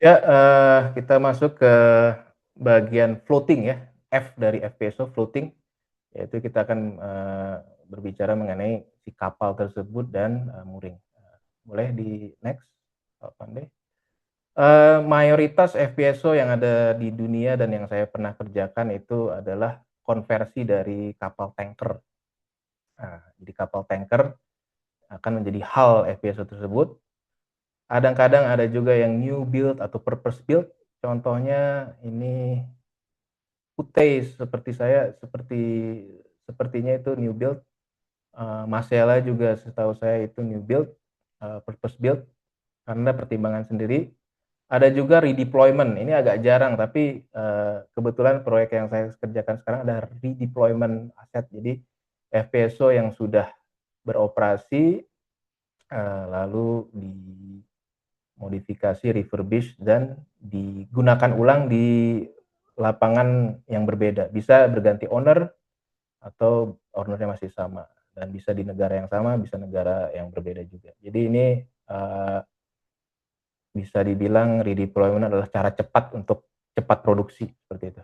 Ya, kita masuk ke bagian floating ya, F dari FPSO floating, yaitu kita akan, berbicara mengenai si kapal tersebut dan, mooring. Boleh di next, Pak Pande. Mayoritas FPSO yang ada di dunia dan yang saya pernah kerjakan itu adalah konversi dari kapal tanker. Nah, jadi kapal tanker akan menjadi hull FPSO tersebut. Kadang-kadang ada juga yang new build atau purpose build, contohnya ini Putih seperti saya, sepertinya itu new build, Masela juga setahu saya itu new build, purpose build, karena pertimbangan sendiri. Ada juga redeployment, ini agak jarang tapi, kebetulan proyek yang saya kerjakan sekarang ada redeployment aset. Jadi FPSO yang sudah beroperasi, lalu dimodifikasi, refurbish, dan digunakan ulang di lapangan yang berbeda. Bisa berganti owner atau owner-nya masih sama dan bisa di negara yang sama, bisa negara yang berbeda juga. Jadi ini, eee, bisa dibilang redeployment adalah cara cepat untuk cepat produksi, seperti itu,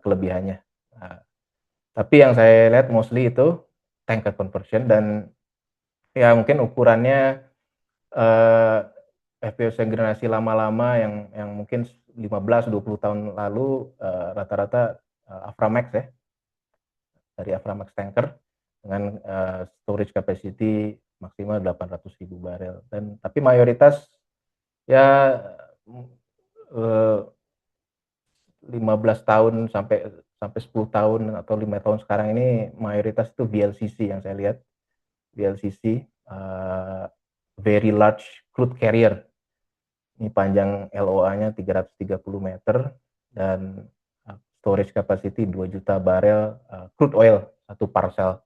kelebihannya. Nah, tapi yang saya lihat mostly itu tanker conversion dan ya mungkin ukurannya, eee, FPSO generasi lama-lama yang mungkin 15, 20 tahun lalu, rata-rata, Aframax ya, dari Aframax tanker dengan, storage capacity maksimal 800.000 barel dan tapi mayoritas ya, eee, 15 tahun sampai sampai 10 tahun atau 5 tahun sekarang ini mayoritas itu VLCC yang saya lihat. VLCC, Very Large Crude Carrier. Ini panjang LOA-nya 330 meter dan, storage capacity 2 juta barel, crude oil, satu parsel.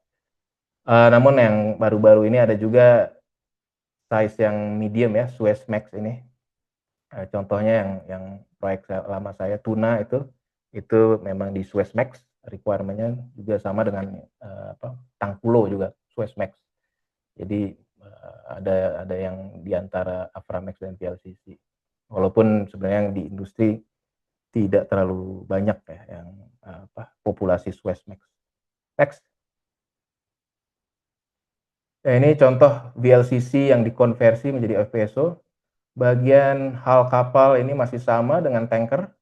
Namun yang baru-baru ini ada juga size yang medium ya, Suezmax ini. Contohnya yang proyek lama saya Tuna itu memang di Suezmax, requirement-nya juga sama dengan, Tangkulo juga Suezmax. Jadi, ada yang di antara Aframax dan VLCC. Walaupun sebenarnya di industri tidak terlalu banyak ya yang, populasi Suezmax. Next. Ya ini contoh VLCC yang dikonversi menjadi FPSO. Bagian hull kapal ini masih sama dengan tanker,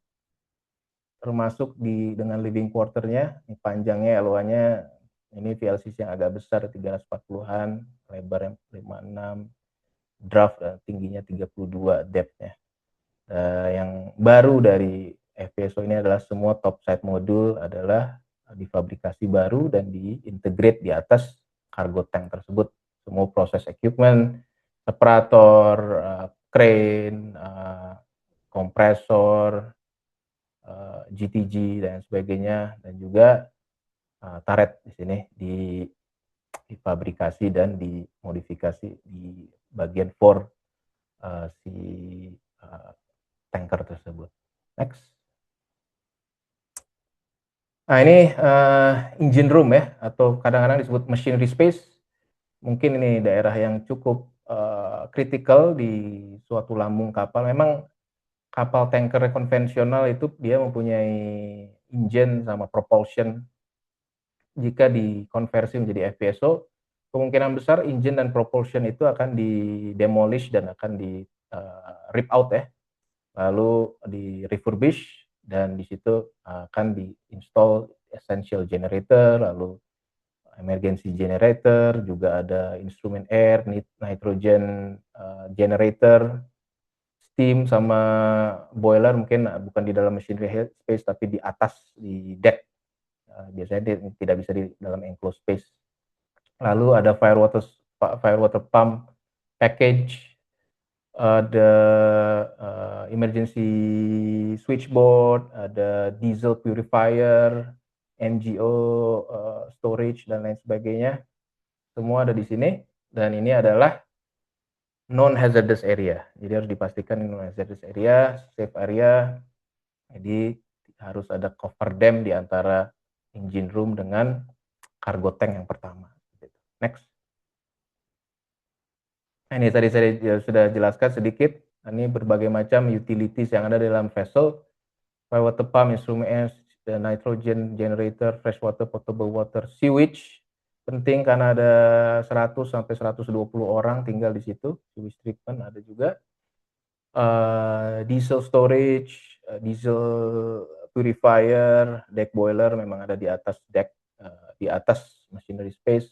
termasuk dengan living quarter-nya, ini panjangnya LOA-nya ini VLCC yang agak besar 340-an, lebarnya 56, draft tingginya 32, depth-nya. Yang baru dari FPSO ini adalah semua topside modul adalah difabrikasi baru dan diintegrate di atas cargo tank tersebut. Semua proses equipment, separator, crane, kompresor, GTG dan sebagainya dan juga, turret di sini difabrikasi dan dimodifikasi di bagian for, si, eee, tanker tersebut. Next. Nah ini, engine room ya atau kadang-kadang disebut machinery space. Mungkin ini daerah yang cukup, kritikal di suatu lambung kapal. Memang kapal tanker konvensional itu dia mempunyai engine sama propulsion. Jika dikonversi menjadi FPSO, kemungkinan besar engine dan propulsion itu akan di-demolish dan akan rip out ya. Lalu di-refurbish dan di situ akan di-install essential generator, lalu emergency generator, juga ada instrumen air, nitrogen, generator, steam sama boiler mungkin bukan di dalam machinery space tapi di atas, di deck, biasanya tidak bisa di dalam enclosed space. Lalu ada firewater pump package, ada, emergency switchboard, ada diesel purifier, NGO, storage dan lain sebagainya, semua ada di sini dan ini adalah non hazardous area. Jadi harus dipastikan ini non hazardous area, safe area. Jadi harus ada cover dam di antara engine room dengan cargo tank yang pertama, gitu. Next. Nah, ini tadi saya sudah jelaskan sedikit, Ini berbagai macam utilities yang ada dalam vessel, water pump, instrument, the nitrogen generator, freshwater, potable water, sewage. Penting karena ada 100 sampai 120 orang tinggal di situ. Sewage treatment ada juga. Diesel storage, diesel purifier, deck boiler memang ada di atas deck, di atas machinery space.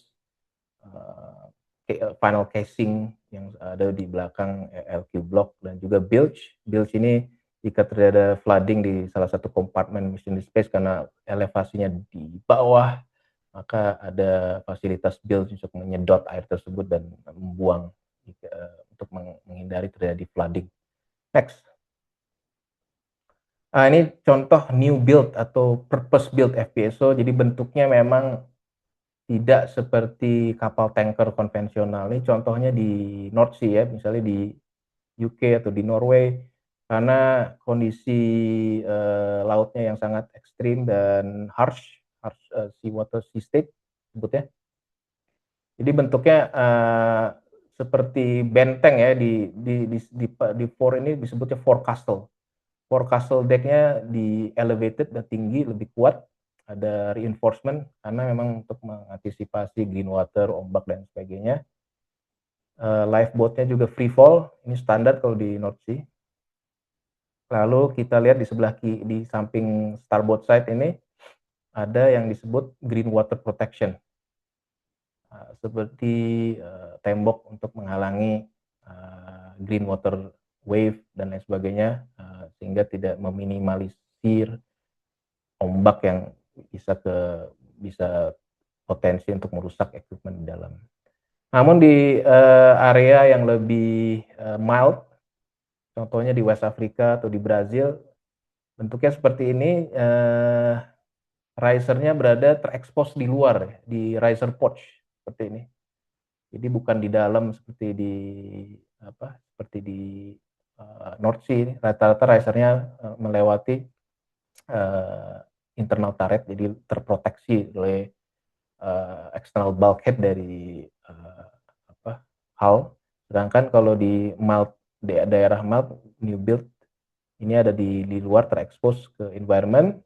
Final casing yang ada di belakang LQ block, dan juga bilge. Bilge ini jika terjadi flooding di salah satu kompartemen machinery space karena elevasinya di bawah, maka ada fasilitas bilge untuk menyedot air tersebut dan membuang untuk menghindari terjadi flooding. Next. Ini contoh new build atau purpose build FPSO. Jadi bentuknya memang tidak seperti kapal tanker konvensional. Ini contohnya di North Sea ya, misalnya di UK atau di Norway, karena kondisi lautnya yang sangat ekstrim dan harsh seawater sea state sebutnya. Jadi bentuknya seperti benteng ya, di fore ini disebutnya forecastle. Forecastle deck-nya di elevated dan tinggi, lebih kuat. Ada reinforcement karena memang untuk mengantisipasi green water, ombak dan sebagainya. Lifeboat-nya juga free fall, ini standar kalau di North Sea. Lalu kita lihat di sebelah di samping starboard side ini ada yang disebut green water protection, seperti tembok untuk menghalangi green water wave dan lain sebagainya, sehingga tidak meminimalisir ombak yang bisa potensi untuk merusak equipment di dalam. Namun di area yang lebih mild, contohnya di West Africa atau di Brazil, bentuknya seperti ini. Risernya berada terekspos di luar, di riser pouch seperti ini. Jadi bukan di dalam seperti di North Sea. Rata-rata risernya melewati internal turret, jadi terproteksi oleh external bulkhead dari hull. Sedangkan kalau di daerah mild new build, ini ada di luar, terekspos ke environment.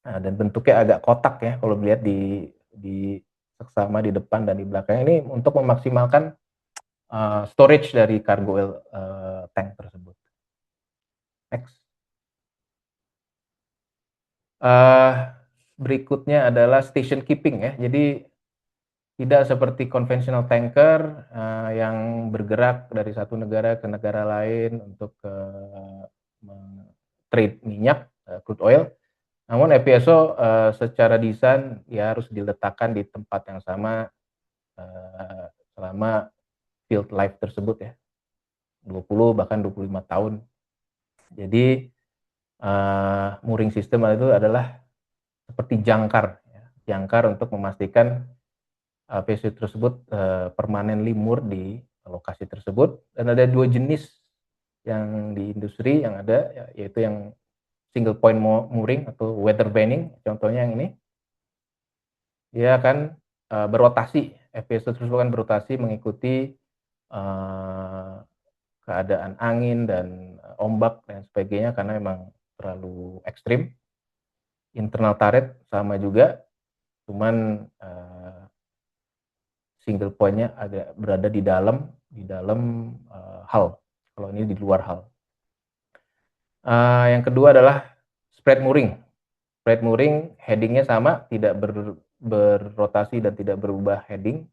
Dan bentuknya agak kotak ya kalau dilihat di seksama di depan dan di belakang, ini untuk memaksimalkan storage dari cargo tank tersebut. Next. Berikutnya adalah station keeping ya. Jadi tidak seperti konvensional tanker yang bergerak dari satu negara ke negara lain untuk trade minyak, crude oil. Namun FPSO secara desain ya harus diletakkan di tempat yang sama selama field life tersebut ya, 20 bahkan 25 tahun. Jadi mooring system itu adalah seperti jangkar untuk memastikan FPSO tersebut permanently moored di lokasi tersebut. Dan ada dua jenis yang di industri yang ada, yaitu yang single point mooring atau weather vaning. Contohnya yang ini, dia akan berotasi, FPSO tersebut akan berotasi mengikuti keadaan angin dan ombak dan sebagainya karena memang terlalu ekstrim. Internal turret sama juga, cuman single point-nya berada di dalam hull. Kalau ini di luar hull. Yang kedua adalah spread mooring. Spread mooring headingnya sama, tidak berrotasi dan tidak berubah heading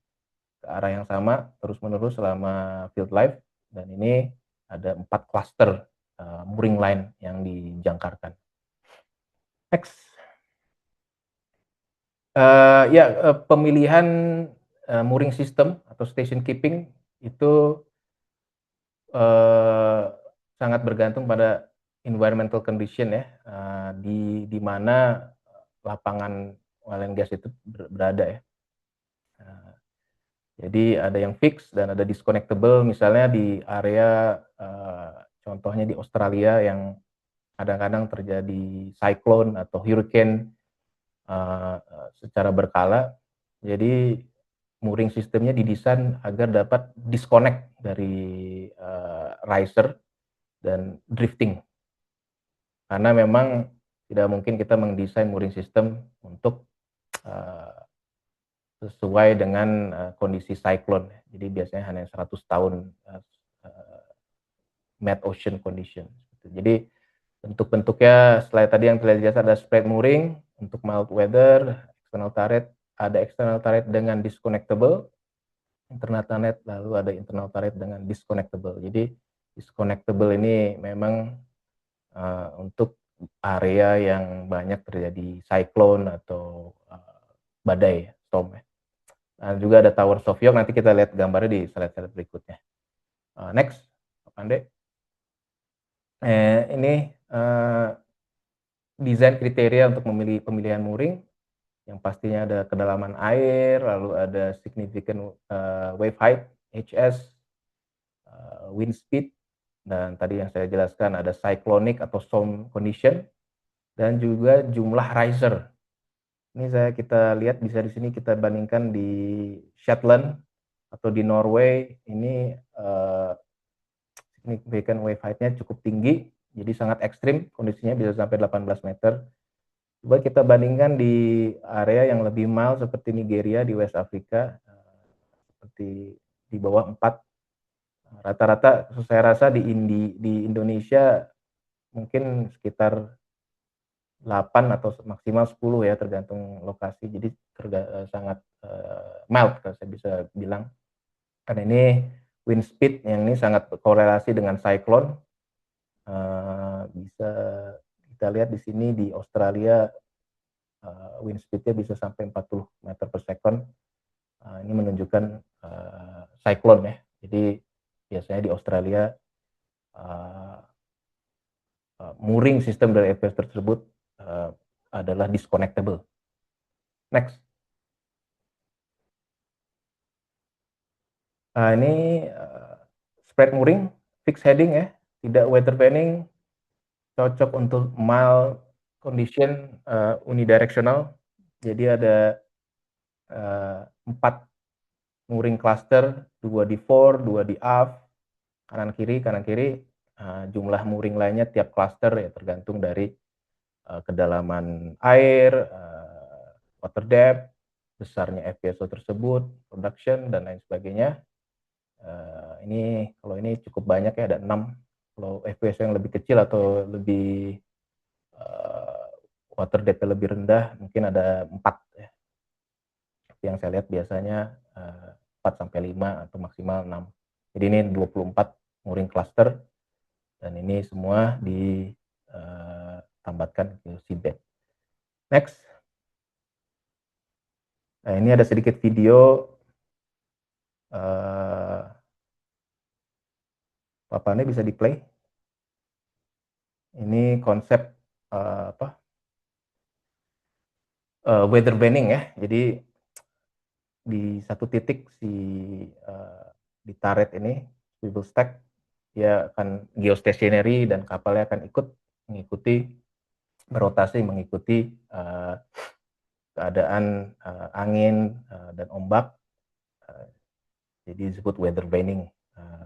ke arah yang sama terus-menerus selama field life. Dan ini ada 4 cluster mooring line yang dijangkarkan. Next. Pemilihan mooring system atau station keeping itu sangat bergantung pada environmental condition ya, di mana lapangan oil and gas itu berada ya. Jadi ada yang fix dan ada disconnectable, misalnya di area contohnya di Australia yang kadang-kadang terjadi cyclone atau hurricane secara berkala. Jadi mooring sistemnya didesain agar dapat disconnect dari riser dan drifting. Karena memang tidak mungkin kita mendesain mooring system untuk sesuai dengan kondisi cyclone. Jadi biasanya hanya 100 tahun mid ocean condition. Jadi bentuk-bentuknya selain tadi yang telah dijelaskan ada spread mooring untuk mild weather, external turret, ada external turret dengan disconnectable, internal turret, lalu ada internal turret dengan disconnectable. Jadi disconnectable ini memang untuk area yang banyak terjadi cyclone atau badai, storm. Nah, juga ada Tower of York, nanti kita lihat gambarnya di slide-slide berikutnya. Next, Pak Pande. Ini desain kriteria untuk memilih pemilihan mooring, yang pastinya ada kedalaman air, lalu ada significant wave height, HS, wind speed, dan tadi yang saya jelaskan ada cyclonic atau storm condition, dan juga jumlah riser. Ini kita lihat bisa di sini kita bandingkan di Shetland atau di Norway, ini significant wave height-nya cukup tinggi, jadi sangat ekstrim, kondisinya bisa sampai 18 meter. Coba kita bandingkan di area yang lebih mild seperti Nigeria di West Africa, seperti di bawah 4. Rata-rata saya rasa di Indonesia mungkin sekitar 8 atau maksimal 10 ya, tergantung lokasi. Jadi sangat mild kalau saya bisa bilang. Karena ini wind speed yang ini sangat berkorelasi dengan cyclone. Bisa kita lihat di sini di Australia wind speed-nya bisa sampai 40 meter per second. Ini menunjukkan cyclone ya. Jadi biasanya di Australia mooring sistem dari FPS tersebut adalah disconnectable. Next. Ini spread mooring, fixed heading ya, tidak weather vaning, cocok untuk mild condition, unidirectional. Jadi ada 4 mooring cluster, 2 di fore, 2 di aft, kanan kiri. Jumlah mooring lainnya tiap cluster ya tergantung dari kedalaman air, water depth, besarnya FPSO tersebut, production, dan lain sebagainya. Ini kalau ini cukup banyak ya, ada 6. Kalau FPSO yang lebih kecil atau lebih water depth lebih rendah, mungkin ada 4 ya. Yang saya lihat biasanya 4 sampai 5 atau maksimal 6. Jadi ini 24 mooring cluster, dan ini semua ditambatkan ke seabed. Next. Nah, ini ada sedikit video papannya bisa di play. Ini konsep weather banning ya. Jadi di satu titik di turret ini swivel stack, dia akan geostationary dan kapalnya akan mengikuti berotasi mengikuti keadaan angin dan ombak. Jadi disebut weather banning.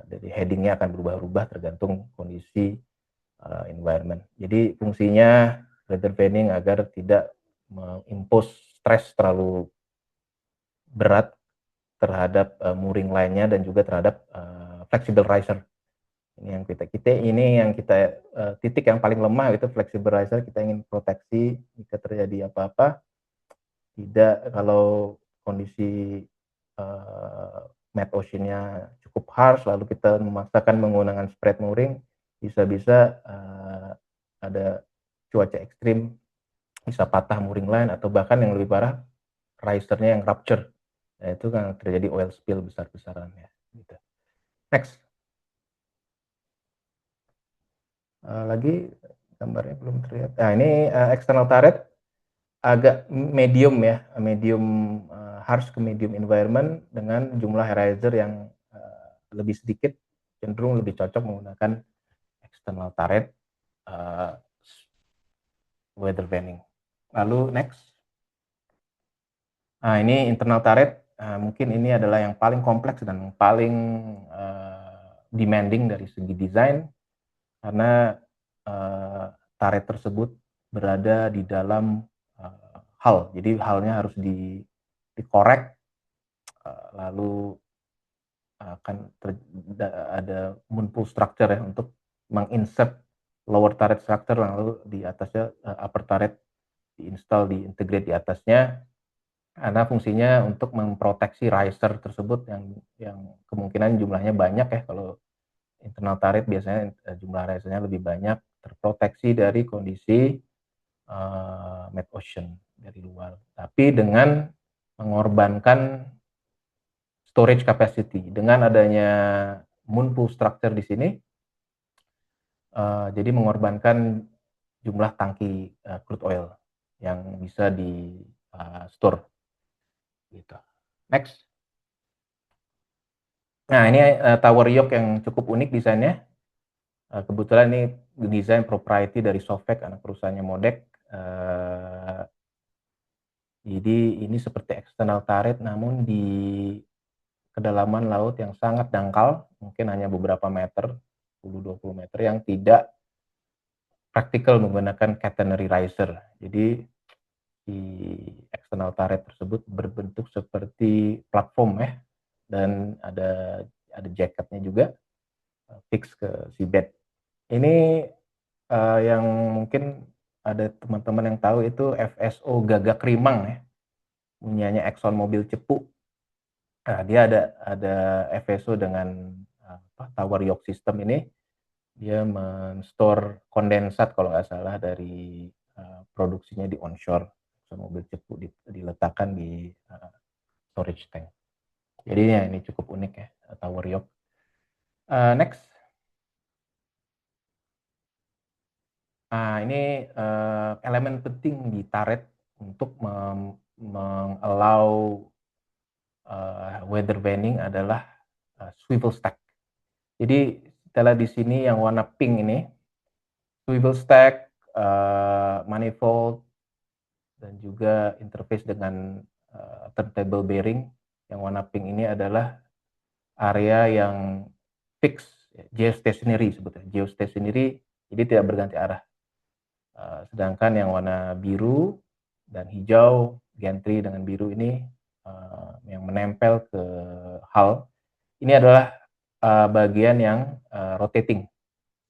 Jadi headingnya akan berubah-ubah tergantung kondisi environment. Jadi fungsinya weather banning agar tidak mengimpose stres terlalu berat terhadap mooring lainnya dan juga terhadap flexible riser. Ini yang kita titik yang paling lemah itu flexible riser. Kita ingin proteksi jika terjadi apa-apa. Tidak kalau kondisi mid ocean-nya cukup harsh lalu kita memaksakan menggunakan spread mooring, bisa-bisa ada cuaca ekstrim, bisa patah mooring line atau bahkan yang lebih parah risernya yang rupture. Nah, itu kan terjadi oil spill besar-besaran ya. Gitu. Next. Lagi gambarnya belum terlihat. Nah, ini external turret agak medium ya, medium harsh ke medium environment dengan jumlah riser yang lebih sedikit, cenderung lebih cocok menggunakan external turret weather banning. Lalu next. Nah, ini internal turret, mungkin ini adalah yang paling kompleks dan paling demanding dari segi desain, karena turret tersebut berada di dalam hull. Jadi hull-nya harus dikorek, lalu akan ada moonpool structure ya untuk menginsert lower turret structure, lalu di atasnya upper turret diintegrate di atasnya, karena fungsinya untuk memproteksi riser tersebut yang kemungkinan jumlahnya banyak ya. Kalau internal turret biasanya jumlah risernya lebih banyak, terproteksi dari kondisi mid ocean dari luar, tapi dengan mengorbankan storage capacity. Dengan adanya moonpool structure di sini, jadi mengorbankan jumlah tangki crude oil yang bisa di store gitu. Next. Nah, ini tower yoke yang cukup unik desainnya. Kebetulan ini desain propriety dari Sovec, anak perusahaannya Modec. Jadi ini seperti external turret, namun di kedalaman laut yang sangat dangkal, mungkin hanya beberapa meter, 10-20 meter, yang tidak praktikal menggunakan catenary riser. Jadi di external turret tersebut berbentuk seperti platform ya, dan ada jacketnya juga fix ke seabed. Ini yang mungkin ada teman-teman yang tahu itu FSO Gagak Rimang ya, punyanya Exxon Mobil Cepu. Nah, dia ada FSO dengan tower yoke system ini. Dia men-store kondensat kalau nggak salah dari produksinya di onshore. Exxon Mobil Cepu diletakkan di storage tank. Jadi ini cukup unik ya, tower yoke. Next. Nah, ini elemen penting di turret untuk mengallow weather vaning adalah swivel stack. Jadi setelah di sini yang warna pink ini, swivel stack, manifold, dan juga interface dengan turntable bearing. Yang warna pink ini adalah area yang fix, geostationary sebetulnya. Geostationary, jadi tidak berganti arah. Sedangkan yang warna biru dan hijau, gantry dengan biru ini yang menempel ke hull, ini adalah bagian yang rotating.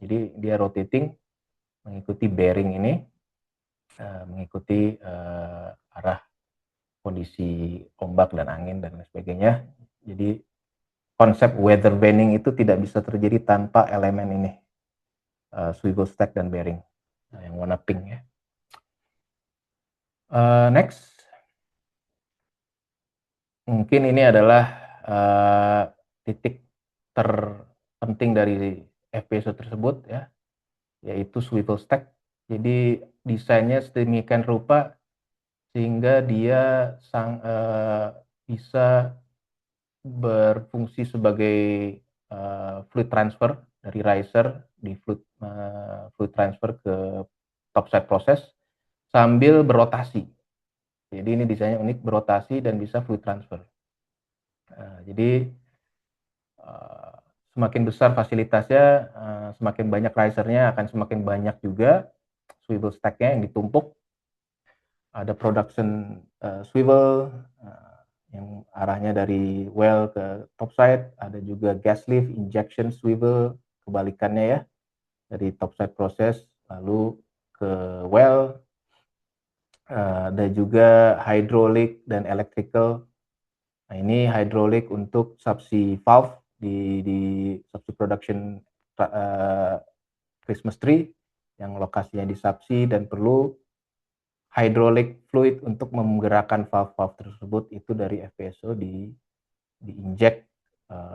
Jadi dia rotating mengikuti bearing ini, mengikuti arah kondisi ombak dan angin dan lain sebagainya. Jadi konsep weather vaning itu tidak bisa terjadi tanpa elemen ini, swivel stack dan bearing, yang warna pink ya. Next. Mungkin ini adalah titik terpenting dari FPSO tersebut ya, yaitu swivel stack. Jadi desainnya sedemikian rupa sehingga dia bisa berfungsi sebagai fluid transfer dari riser di fluid transfer ke topside process sambil berotasi. Jadi ini desainnya unik, berotasi dan bisa fluid transfer. Jadi semakin besar fasilitasnya, semakin banyak risernya, akan semakin banyak juga swivel stack-nya yang ditumpuk. Ada production swivel yang arahnya dari well ke topside, ada juga gas lift, injection swivel, kebalikannya ya, dari topside process lalu ke well. Ada juga hydraulic dan electrical. Nah, ini hydraulic untuk subsea valve di subsea production Christmas tree yang lokasinya di subsea dan perlu hydraulic fluid untuk menggerakkan valve-valve tersebut, itu dari FPSO diinjek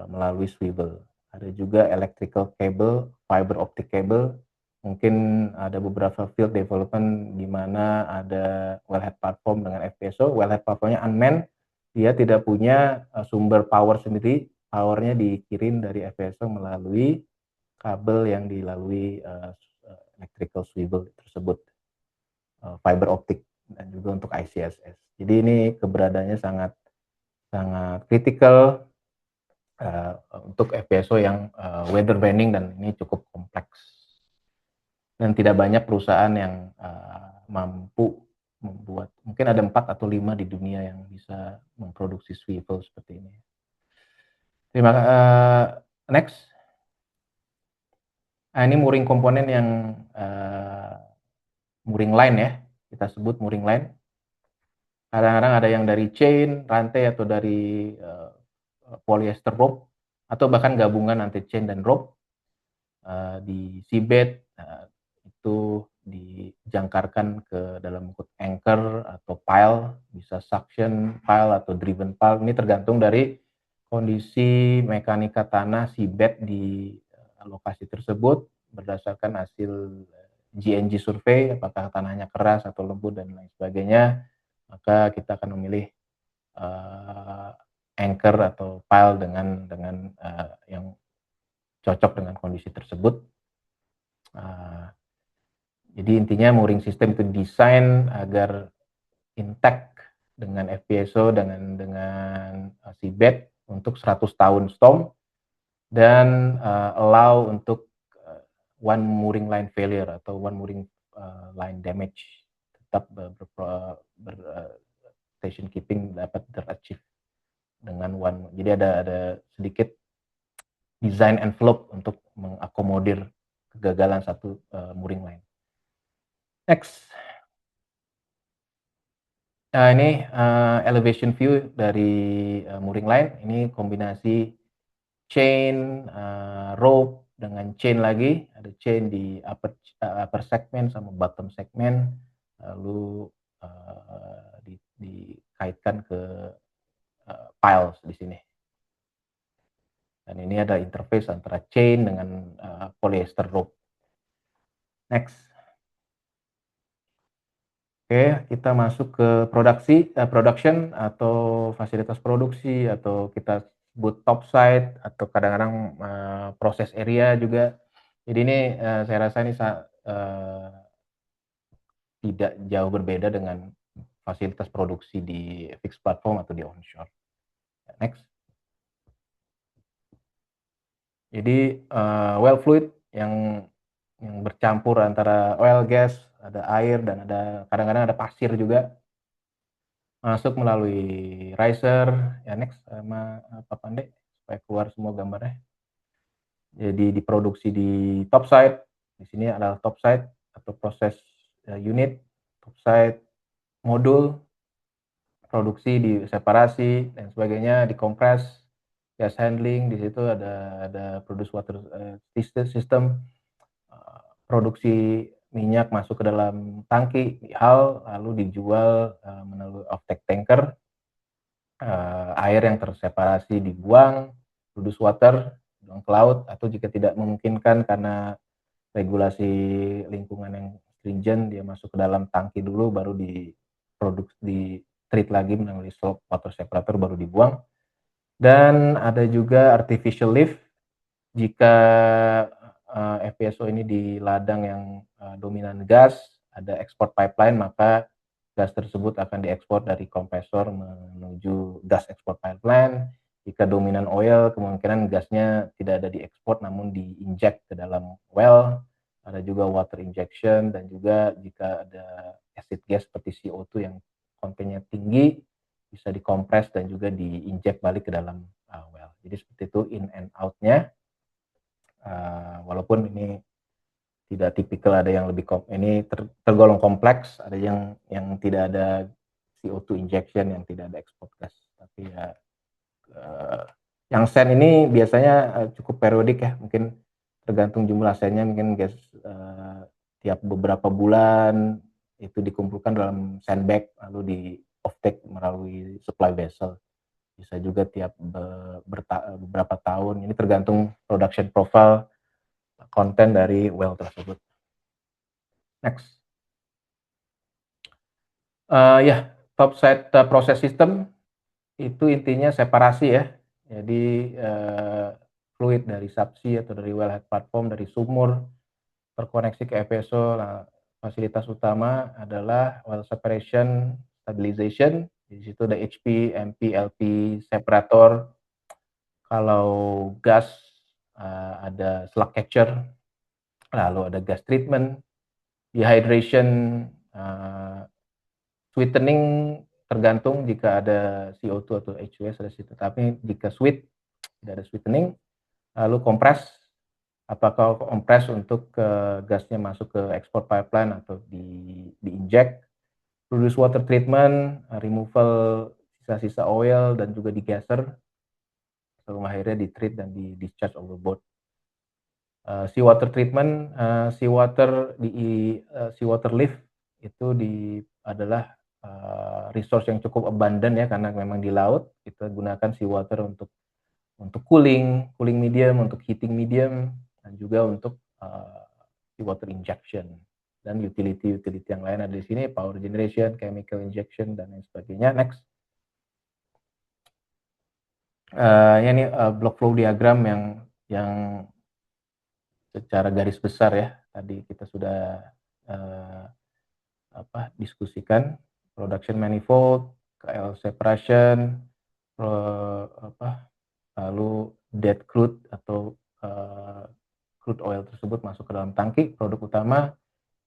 melalui swivel. Ada juga electrical cable, fiber optic cable. Mungkin ada beberapa field development di mana ada wellhead platform dengan FPSO. Wellhead platformnya unmanned, dia tidak punya sumber power sendiri. Powernya dikirim dari FPSO melalui kabel yang dilalui electrical swivel tersebut, fiber optic, dan juga untuk ICSS. Jadi ini keberadaannya sangat kritikal untuk FPSO yang weather vaning dan ini cukup kompleks. dan tidak banyak perusahaan yang mampu membuat, mungkin ada 4 atau 5 di dunia yang bisa memproduksi swivel seperti ini. Next. Nah, ini mooring komponen yang mooring line ya, kita sebut mooring line. Kadang-kadang ada yang dari chain, rantai, atau dari polyester rope, atau bahkan gabungan antara chain dan rope. Di seabed itu dijangkarkan ke dalam bentuk anchor atau pile, bisa suction pile atau driven pile. Ini tergantung dari kondisi mekanika tanah seabed di lokasi tersebut berdasarkan hasil GNG survei, apakah tanahnya keras atau lembut dan lain sebagainya. Maka kita akan memilih anchor atau pile dengan yang cocok dengan kondisi tersebut. Jadi intinya mooring system itu desain agar intact dengan FPSO, dengan seabed untuk 100 tahun storm, dan allow untuk one mooring line failure atau one mooring line damage, tetap station keeping dapat terachieve dengan one. Jadi ada sedikit design envelope untuk mengakomodir kegagalan satu mooring line. Next. Nah, ini elevation view dari mooring line. Ini kombinasi chain, rope dengan chain lagi. Ada chain di upper segment sama bottom segment, lalu dikaitkan ke piles di sini. Dan ini ada interface antara chain dengan polyester rope. Next. Oke, kita masuk ke production atau fasilitas produksi, atau kita sebut topside, atau kadang-kadang proses area juga. Jadi ini saya rasa ini tidak jauh berbeda dengan fasilitas produksi di fixed platform atau di onshore. Next. Jadi well fluid yang bercampur antara oil, gas, ada air, dan ada kadang-kadang ada pasir juga, masuk melalui riser. Ya, next sama Pak Pande supaya keluar semua gambarnya. Jadi diproduksi di topside. Di sini adalah topside atau proses unit, topside modul, produksi diseparasi dan sebagainya, dikompres, gas handling. Di situ ada produce water system, produksi minyak masuk ke dalam tangki, hal lalu dijual melalui offtake tanker. Air yang terseparasi dibuang, produce water, buang ke laut, atau jika tidak memungkinkan karena regulasi lingkungan yang stringent, dia masuk ke dalam tangki dulu, baru di treat lagi melalui salt water separator, baru dibuang. Dan ada juga artificial lift. Jika FPSO ini di ladang yang dominan gas, ada export pipeline, maka gas tersebut akan diekspor dari kompresor menuju gas export pipeline. Jika dominan oil, kemungkinan gasnya tidak ada diekspor namun diinjek ke dalam well. Ada juga water injection, dan juga jika ada acid gas seperti CO2 yang kontennya tinggi, bisa dikompres dan juga diinjek balik ke dalam well. Jadi seperti itu in and out-nya. Walaupun ini tidak tipikal, ada yang lebih ini tergolong kompleks, ada yang tidak ada CO2 injection, yang tidak ada ekspor gas. Tapi ya yang sen ini biasanya cukup periodik ya, mungkin tergantung jumlah sennya, mungkin gas tiap beberapa bulan itu dikumpulkan dalam sandbag lalu di offtake melalui supply vessel. Bisa juga tiap beberapa tahun. Ini tergantung production profile konten dari well tersebut. Next. Ya, topside process system itu intinya separasi ya. Jadi fluid dari subsea atau dari wellhead platform, dari sumur terkoneksi ke FPSO. Nah, fasilitas utama adalah well separation stabilization. Di situ ada HP, MP, LP separator. Kalau gas ada slug catcher, lalu ada gas treatment, Dehydration, sweetening tergantung jika ada CO2 atau H2S ada situ. Tapi jika sweet tidak ada sweetening, lalu kompres, apakah kompres untuk gasnya masuk ke export pipeline atau di-inject, produce water treatment, removal sisa-sisa oil dan juga degasser, sebelum akhirnya di-treat dan di-discharge overboard. Seawater treatment, seawater lift itu adalah resource yang cukup abundant ya, karena memang di laut kita gunakan seawater untuk cooling medium, untuk heating medium, dan juga untuk seawater injection dan utility yang lain ada di sini, power generation, chemical injection dan lain sebagainya. Next. Ini block flow diagram yang secara garis besar ya, tadi kita sudah diskusikan. Production manifold, KL separation, lalu dead crude atau crude oil tersebut masuk ke dalam tangki, produk utama,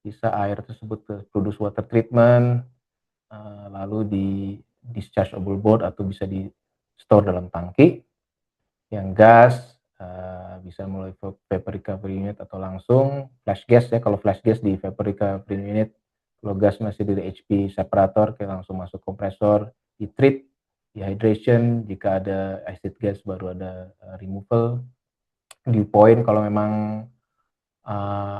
sisa air tersebut ke produce water treatment, lalu di discharge overboard atau bisa di store dalam tangki. Yang gas bisa mulai vapor recovery unit atau langsung flash gas ya. Kalau flash gas di vapor recovery unit, kalau gas masih di HP separator kayak langsung masuk kompresor, di treat, dehydration, jika ada acid gas baru ada removal, dew point kalau memang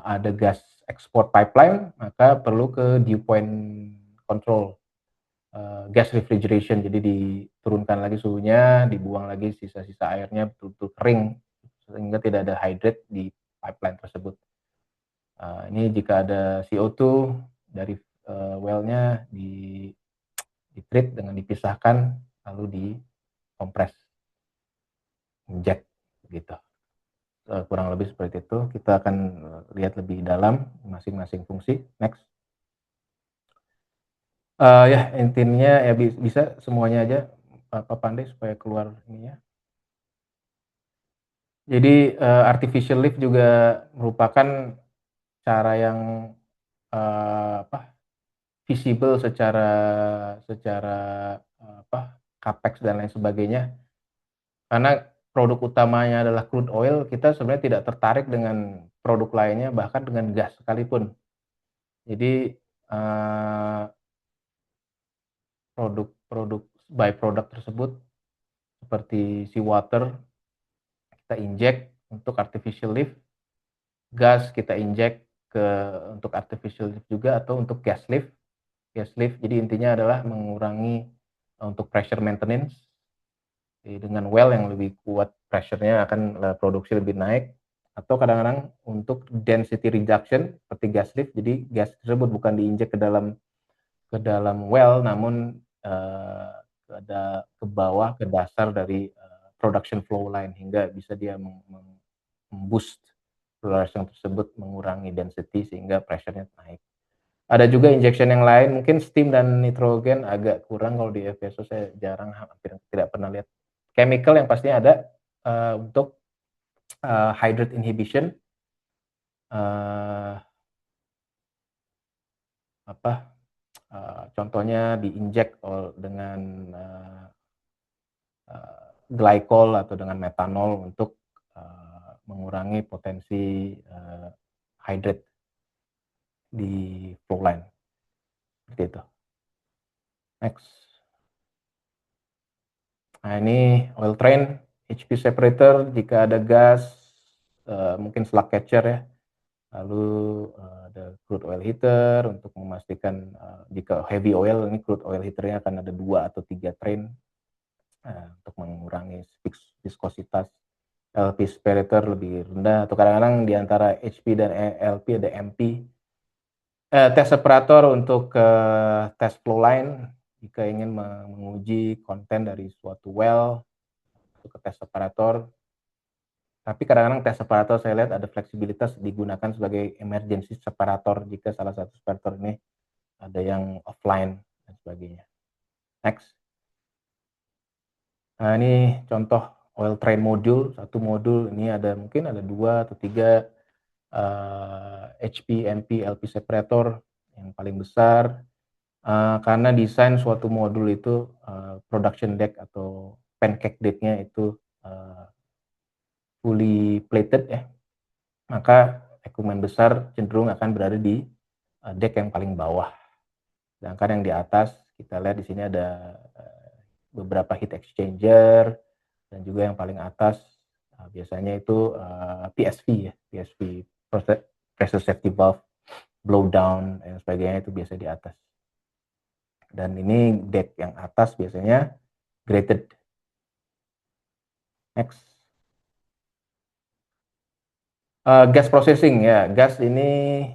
ada gas export pipeline maka perlu ke dew point control, gas refrigeration, jadi diturunkan lagi suhunya, dibuang lagi sisa-sisa airnya betul-betul kering sehingga tidak ada hydrate di pipeline tersebut. Ini jika ada CO2 dari well-nya di-treat dengan dipisahkan lalu dikompres, inject gitu. Kurang lebih seperti itu. Kita akan lihat lebih dalam masing-masing fungsi. Next. Ya intinya ya bisa semuanya aja Pak Pandey supaya keluar ininya. Jadi artificial lift juga merupakan cara yang visible secara capex dan lain sebagainya. Karena produk utamanya adalah crude oil, kita sebenarnya tidak tertarik dengan produk lainnya, bahkan dengan gas sekalipun. Jadi produk byproduct tersebut seperti seawater kita inject untuk artificial lift, gas kita inject untuk artificial lift juga atau untuk gas lift. Jadi intinya adalah mengurangi untuk pressure maintenance. Jadi dengan well yang lebih kuat pressure-nya akan produksi lebih naik, atau kadang-kadang untuk density reduction seperti gas lift. Jadi gas tersebut bukan diinjek ke dalam well, namun ke bawah, ke dasar dari production flow line hingga bisa dia memboost production tersebut, mengurangi density sehingga pressure-nya naik. Ada juga injection yang lain, mungkin steam dan nitrogen agak kurang kalau di FPSO, saya jarang, hampir tidak pernah lihat. Chemical yang pastinya ada untuk hydrate inhibition, contohnya diinjek dengan glycol atau dengan metanol untuk mengurangi potensi hydrate di flow line. Seperti itu. Next. Nah ini oil train, HP separator, jika ada gas, mungkin slug catcher ya. Lalu ada crude oil heater untuk memastikan jika heavy oil, ini crude oil heaternya akan ada 2 atau 3 train untuk mengurangi viskositas. LP separator lebih rendah, atau kadang-kadang di antara HP dan LP ada MP. Tes separator untuk tes flow line jika ingin menguji konten dari suatu well, itu ke tes separator. Tapi kadang-kadang tes separator saya lihat ada fleksibilitas digunakan sebagai emergency separator jika salah satu separator ini ada yang offline dan sebagainya. Next. Nah ini contoh oil train module, satu modul ini mungkin ada 2 atau 3 HPMP LP separator yang paling besar, karena desain suatu modul itu production deck atau pancake deck-nya itu fully plated ya, maka equipment besar cenderung akan berada di deck yang paling bawah. Sedangkan yang di atas kita lihat di sini ada beberapa heat exchanger, dan juga yang paling atas biasanya itu PSV ya, PSV pressure safety valve, blow down dan sebagainya, itu biasa di atas. Dan ini deck yang atas biasanya graded. Next. Gas processing ya, gas ini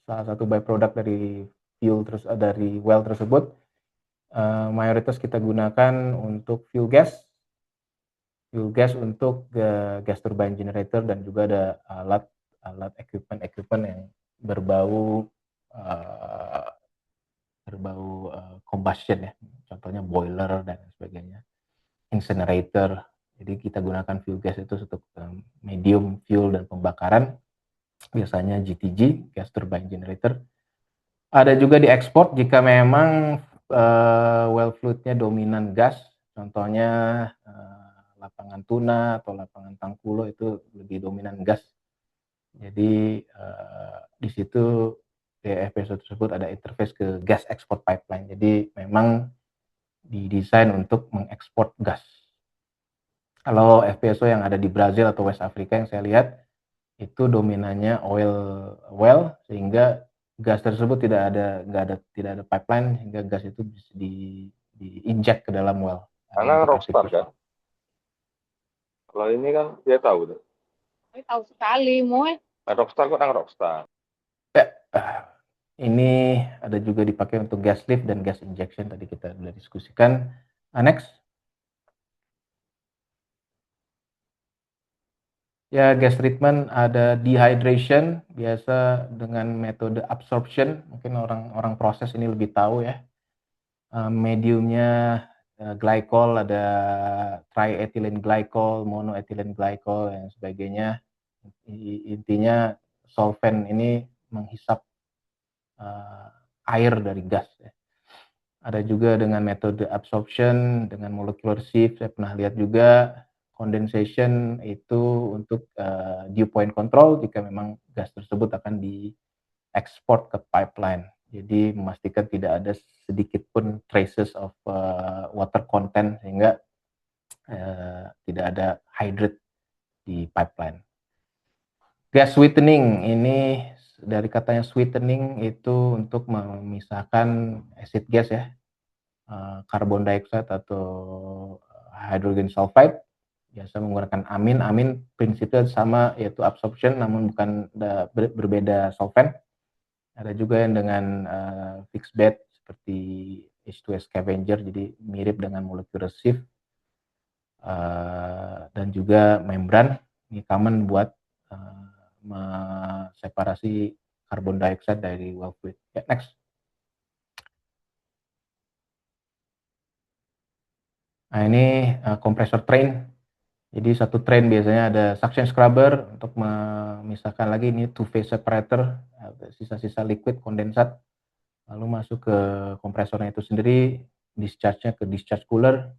salah satu byproduct dari fuel dari well tersebut. Mayoritas kita gunakan untuk fuel gas untuk gas turbine generator, dan juga ada alat equipment yang berbau combustion ya, contohnya boiler dan sebagainya, incinerator. Jadi kita gunakan fuel gas itu untuk medium fuel dan pembakaran, biasanya GTG, gas turbine generator. Ada juga diekspor jika memang well fluidnya dominan gas, contohnya lapangan Tuna atau lapangan Tangkulo itu lebih dominan gas. Jadi di situ di FPSO tersebut ada interface ke gas export pipeline. Jadi memang didesain untuk mengekspor gas. Kalau FPSO yang ada di Brazil atau West Africa yang saya lihat itu dominannya oil well, sehingga gas tersebut tidak ada pipeline, hingga gas itu bisa diinjek ke dalam well. Karena Rockstar kan. Kalau ini kan dia tahu tuh. Saya tahu sekali, Moy. Rockstar kok nang Rockstar. Ya, ini ada juga dipakai untuk gas lift dan gas injection, tadi kita sudah diskusikan. Next. Ya, gas treatment ada dehydration, biasa dengan metode absorption. Mungkin orang proses ini lebih tahu ya. Mediumnya glycol, ada triethylene glycol, monoethylene glycol, dan sebagainya. Intinya solvent ini menghisap air dari gas ya. Ada juga dengan metode absorption dengan molecular sieve, saya pernah lihat juga. Condensation itu untuk dew point control jika memang gas tersebut akan diekspor ke pipeline. Jadi memastikan tidak ada sedikit pun traces of water content, sehingga tidak ada hydrate di pipeline. Gas sweetening ini dari katanya sweetening itu untuk memisahkan acid gas ya, karbon dioksida atau hydrogen sulfide, biasa menggunakan amin. Amin prinsipnya sama, yaitu absorption, namun bukan berbeda solvent. Ada juga yang dengan fixed bed seperti H2S scavenger, jadi mirip dengan molecular sieve, dan juga membran. Ini common buat separasi karbon dioksida dari well fluid. Ya, next. Nah, ini kompresor train. Jadi satu train biasanya ada suction scrubber untuk memisahkan lagi, ini two phase separator, sisa-sisa liquid kondensat, lalu masuk ke kompresornya itu sendiri, discharge-nya ke discharge cooler,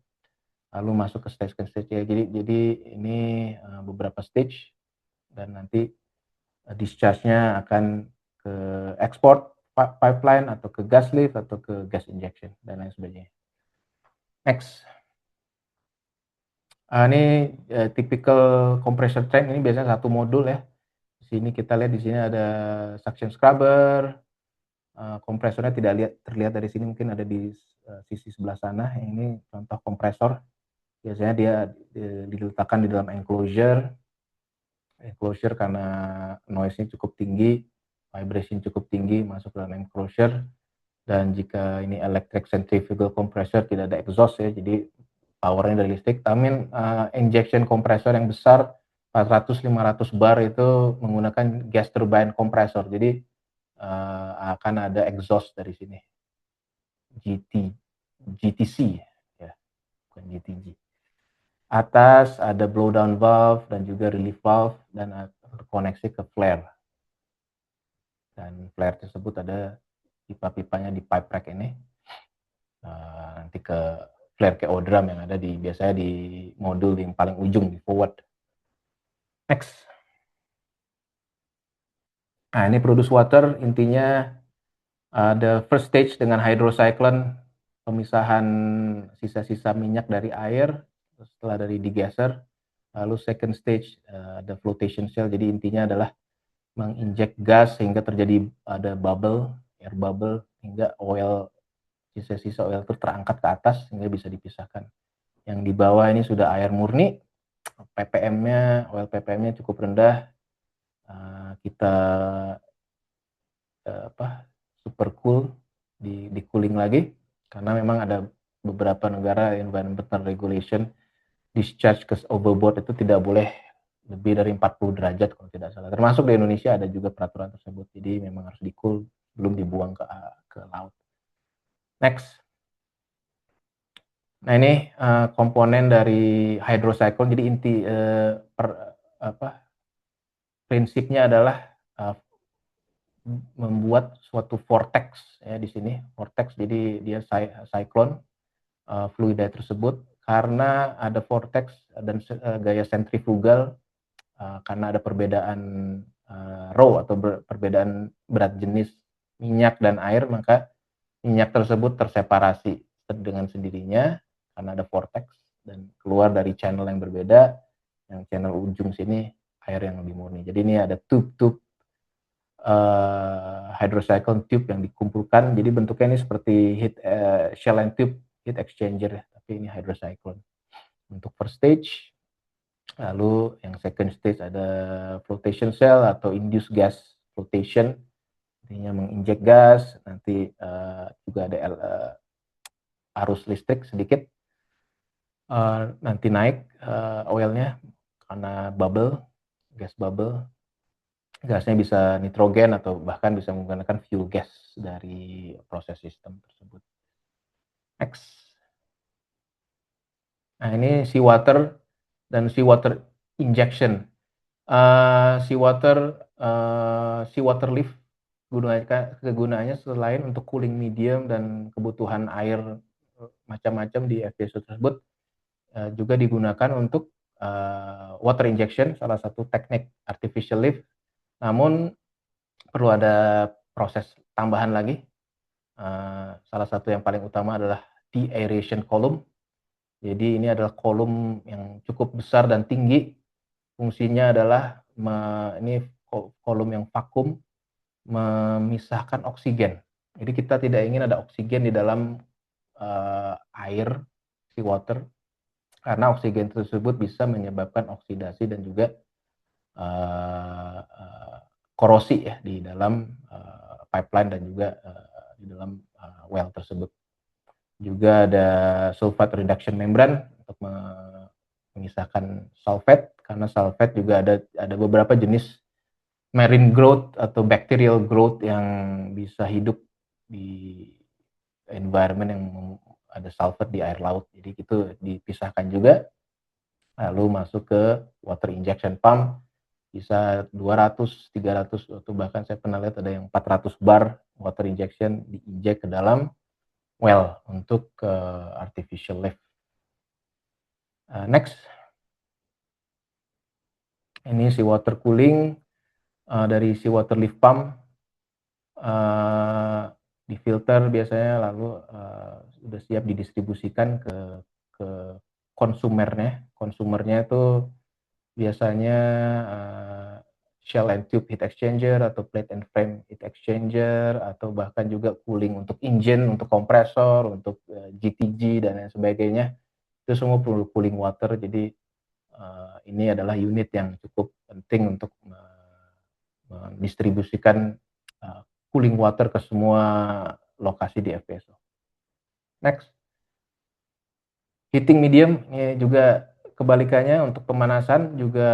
lalu masuk ke stage ya. Jadi ini beberapa stage, dan nanti discharge-nya akan ke export pipeline atau ke gas lift atau ke gas injection dan lain sebagainya. Next. Ini typical compressor train, ini biasanya satu modul ya. Di sini kita lihat, di sini ada suction scrubber. Kompresornya tidak terlihat dari sini, mungkin ada di sisi sebelah sana. Ini contoh kompresor. Biasanya dia diletakkan di dalam enclosure karena noise-nya cukup tinggi, vibration cukup tinggi masuk dalam enclosure. Dan jika ini electric centrifugal compressor, tidak ada exhaust ya, jadi powernya dari listrik. Tapi injection compressor yang besar 400-500 bar itu menggunakan gas turbine compressor, jadi akan ada exhaust dari sini, GTC ya, bukan GTG. Atas ada blow down valve dan juga relief valve, dan terkoneksi ke flare. dan flare tersebut ada pipa-pipanya di pipe rack ini. Nanti ke flare ke O-drum yang ada biasanya di modul yang paling ujung di forward. Next. Nah, ini produce water, intinya ada first stage dengan hydrocyclone, pemisahan sisa-sisa minyak dari air setelah dari degasser. Lalu second stage ada flotation cell, jadi intinya adalah menginjek gas sehingga terjadi ada bubble, air bubble, hingga oil, sisa-sisa oil itu terangkat ke atas sehingga bisa dipisahkan. Yang di bawah ini sudah air murni, oil ppm-nya cukup rendah. Kita super cool, di cooling lagi, karena memang ada beberapa negara environmental regulation, discharge ke overboard itu tidak boleh lebih dari 40 derajat kalau tidak salah. Termasuk di Indonesia ada juga peraturan tersebut. Jadi memang harus di-cool belum dibuang ke laut. Next. Nah, ini komponen dari hydrocyclone. Jadi prinsipnya adalah membuat suatu vortex ya di sini. Vortex, jadi dia cyclone fluida tersebut, karena ada vortex dan gaya sentrifugal, karena ada perbedaan raw atau perbedaan berat jenis minyak dan air, maka minyak tersebut terseparasi dengan sendirinya karena ada vortex dan keluar dari channel yang berbeda. Yang channel ujung sini air yang lebih murni. Jadi ini ada tube hydrocyclone tube yang dikumpulkan. Jadi bentuknya ini seperti shell and tube heat exchanger, tapi ini hydrocyclone untuk first stage. Lalu yang second stage ada flotation cell atau induced gas flotation, artinya menginjek gas. Nanti juga ada arus listrik sedikit, nanti naik oilnya karena gas bubble. Gasnya bisa nitrogen atau bahkan bisa menggunakan fuel gas dari proses sistem tersebut. Next. Nah, ini seawater dan seawater injection. Seawater lift kegunaannya selain untuk cooling medium dan kebutuhan air macam-macam di FPSO tersebut, juga digunakan untuk water injection, salah satu teknik artificial lift. Namun perlu ada proses tambahan lagi. Salah satu yang paling utama adalah de-aeration column. Jadi ini adalah kolom yang cukup besar dan tinggi. Fungsinya adalah ini kolom yang vakum, memisahkan oksigen. Jadi kita tidak ingin ada oksigen di dalam air seawater, karena oksigen tersebut bisa menyebabkan oksidasi dan juga korosi ya di dalam pipeline dan juga di dalam well tersebut. Juga ada sulfate reduction membrane untuk memisahkan sulfate, karena sulfate juga ada beberapa jenis marine growth atau bacterial growth yang bisa hidup di environment yang ada sulfate di air laut. Jadi itu dipisahkan juga. Lalu masuk ke water injection pump, bisa 200, 300 atau bahkan saya pernah lihat ada yang 400 bar water injection diinjek ke dalam well untuk artificial lift. Next. Ini seawater cooling dari seawater lift pump, difilter biasanya, lalu sudah siap didistribusikan ke konsumernya. Konsumernya itu biasanya shell and tube heat exchanger atau plate and frame heat exchanger, atau bahkan juga cooling untuk engine, untuk kompresor, untuk GTG dan lain sebagainya. Itu semua perlu cooling water. Jadi ini adalah unit yang cukup penting untuk mendistribusikan cooling water ke semua lokasi di FPSO. Next. Heating medium, ini juga kebalikannya, untuk pemanasan juga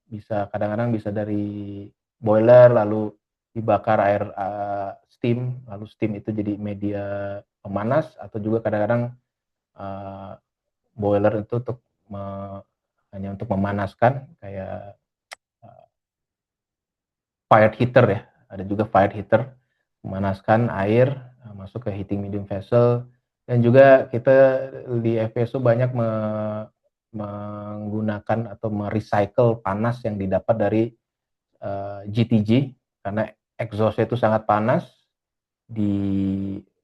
bisa kadang-kadang bisa dari boiler lalu dibakar air steam, lalu steam itu jadi media pemanas, atau juga kadang-kadang boiler itu untuk hanya untuk memanaskan, kayak fired heater ya, ada juga fired heater, memanaskan air masuk ke heating medium vessel. Dan juga kita di FPSO banyak menggunakan atau merecycle panas yang didapat dari GTG, karena exhaust itu sangat panas,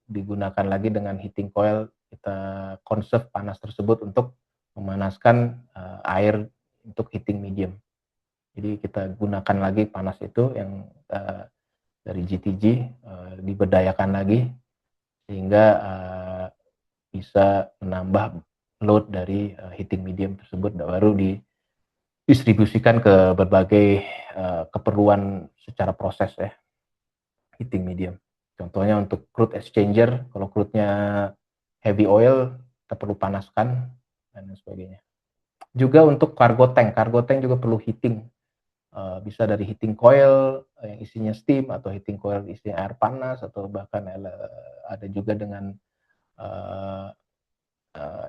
digunakan lagi dengan heating coil, kita conserve panas tersebut untuk memanaskan air untuk heating medium. Jadi kita gunakan lagi panas itu yang dari GTG, diberdayakan lagi sehingga bisa menambah load dari heating medium tersebut, baru didistribusikan ke berbagai keperluan secara proses ya, heating medium. Contohnya untuk crude exchanger, kalau crude-nya heavy oil, kita perlu panaskan dan sebagainya. Juga untuk cargo tank juga perlu heating. Bisa dari heating coil yang isinya steam, atau heating coil isinya air panas, atau bahkan ada juga dengan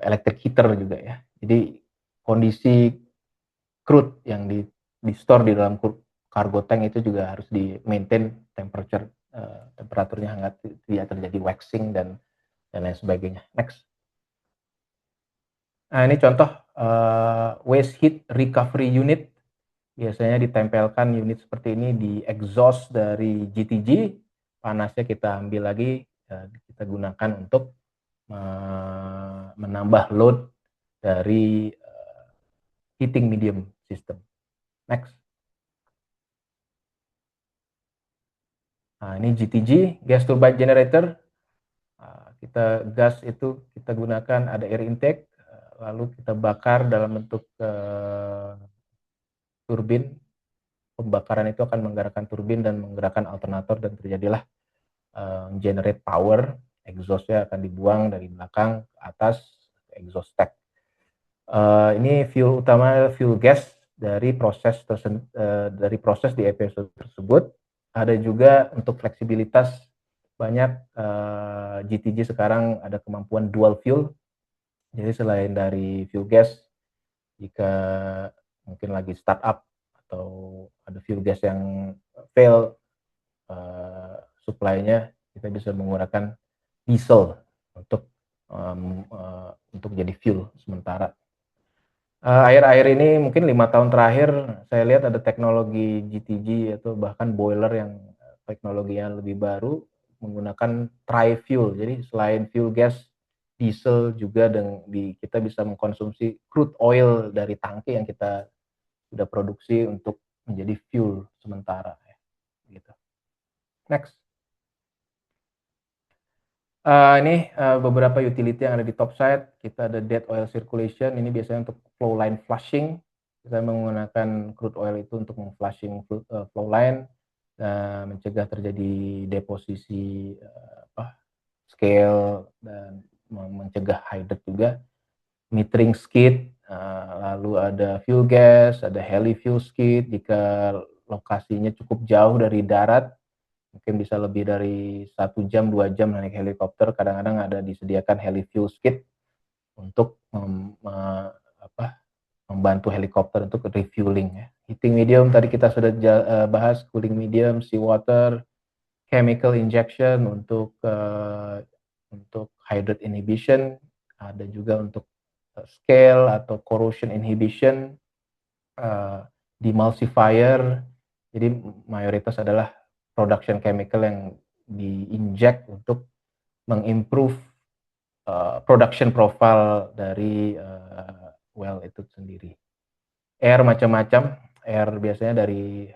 electric heater juga ya. Jadi kondisi crude yang di store di dalam cargo tank itu juga harus di maintain temperaturnya hangat, tidak terjadi waxing dan lain sebagainya. Next. Nah, ini contoh waste heat recovery unit. Biasanya ditempelkan unit seperti ini di exhaust dari GTG. Panasnya kita ambil lagi, kita gunakan untuk menambah load dari heating medium system. Next. Nah, ini GTG, gas turbine generator. Kita gas itu kita gunakan, ada air intake, lalu kita bakar dalam bentuk turbin. Pembakaran itu akan menggerakkan turbin dan menggerakkan alternator, dan terjadilah generate power. Exhaustnya akan dibuang dari belakang ke atas, exhaust stack. Ini fuel utama, fuel gas dari proses di FPSO tersebut. Ada juga untuk fleksibilitas, banyak GTG sekarang ada kemampuan dual fuel. Jadi selain dari fuel gas, jika mungkin lagi startup atau ada fuel gas yang fail supply-nya, kita bisa menggunakan diesel untuk jadi fuel sementara. Akhir-akhir ini mungkin 5 tahun terakhir saya lihat ada teknologi GTG atau bahkan boiler yang teknologinya lebih baru, menggunakan tri-fuel. Jadi selain fuel gas, diesel juga, dan kita bisa mengkonsumsi crude oil dari tangki yang kita sudah produksi untuk menjadi fuel sementara. Gitu. Next. Ini beberapa utility yang ada di topside. Kita ada dead oil circulation. Ini biasanya untuk flow line flushing. Kita menggunakan crude oil itu untuk memflushing flow line, mencegah terjadi deposisi scale, dan mencegah high dirt juga. Metering skid, lalu ada fuel gas, ada heli fuel skid. Jika lokasinya cukup jauh dari darat, mungkin bisa lebih dari 1 jam, 2 jam naik helikopter, kadang-kadang ada disediakan heli fuel skid untuk membantu helikopter untuk refueling ya. Heating medium tadi kita sudah bahas, cooling medium, seawater, chemical injection untuk hydrate inhibition, ada juga untuk scale atau corrosion inhibition, demulsifier. Jadi mayoritas adalah production chemical yang diinjek untuk mengimprove production profile dari well itu sendiri. Air macam-macam, air biasanya dari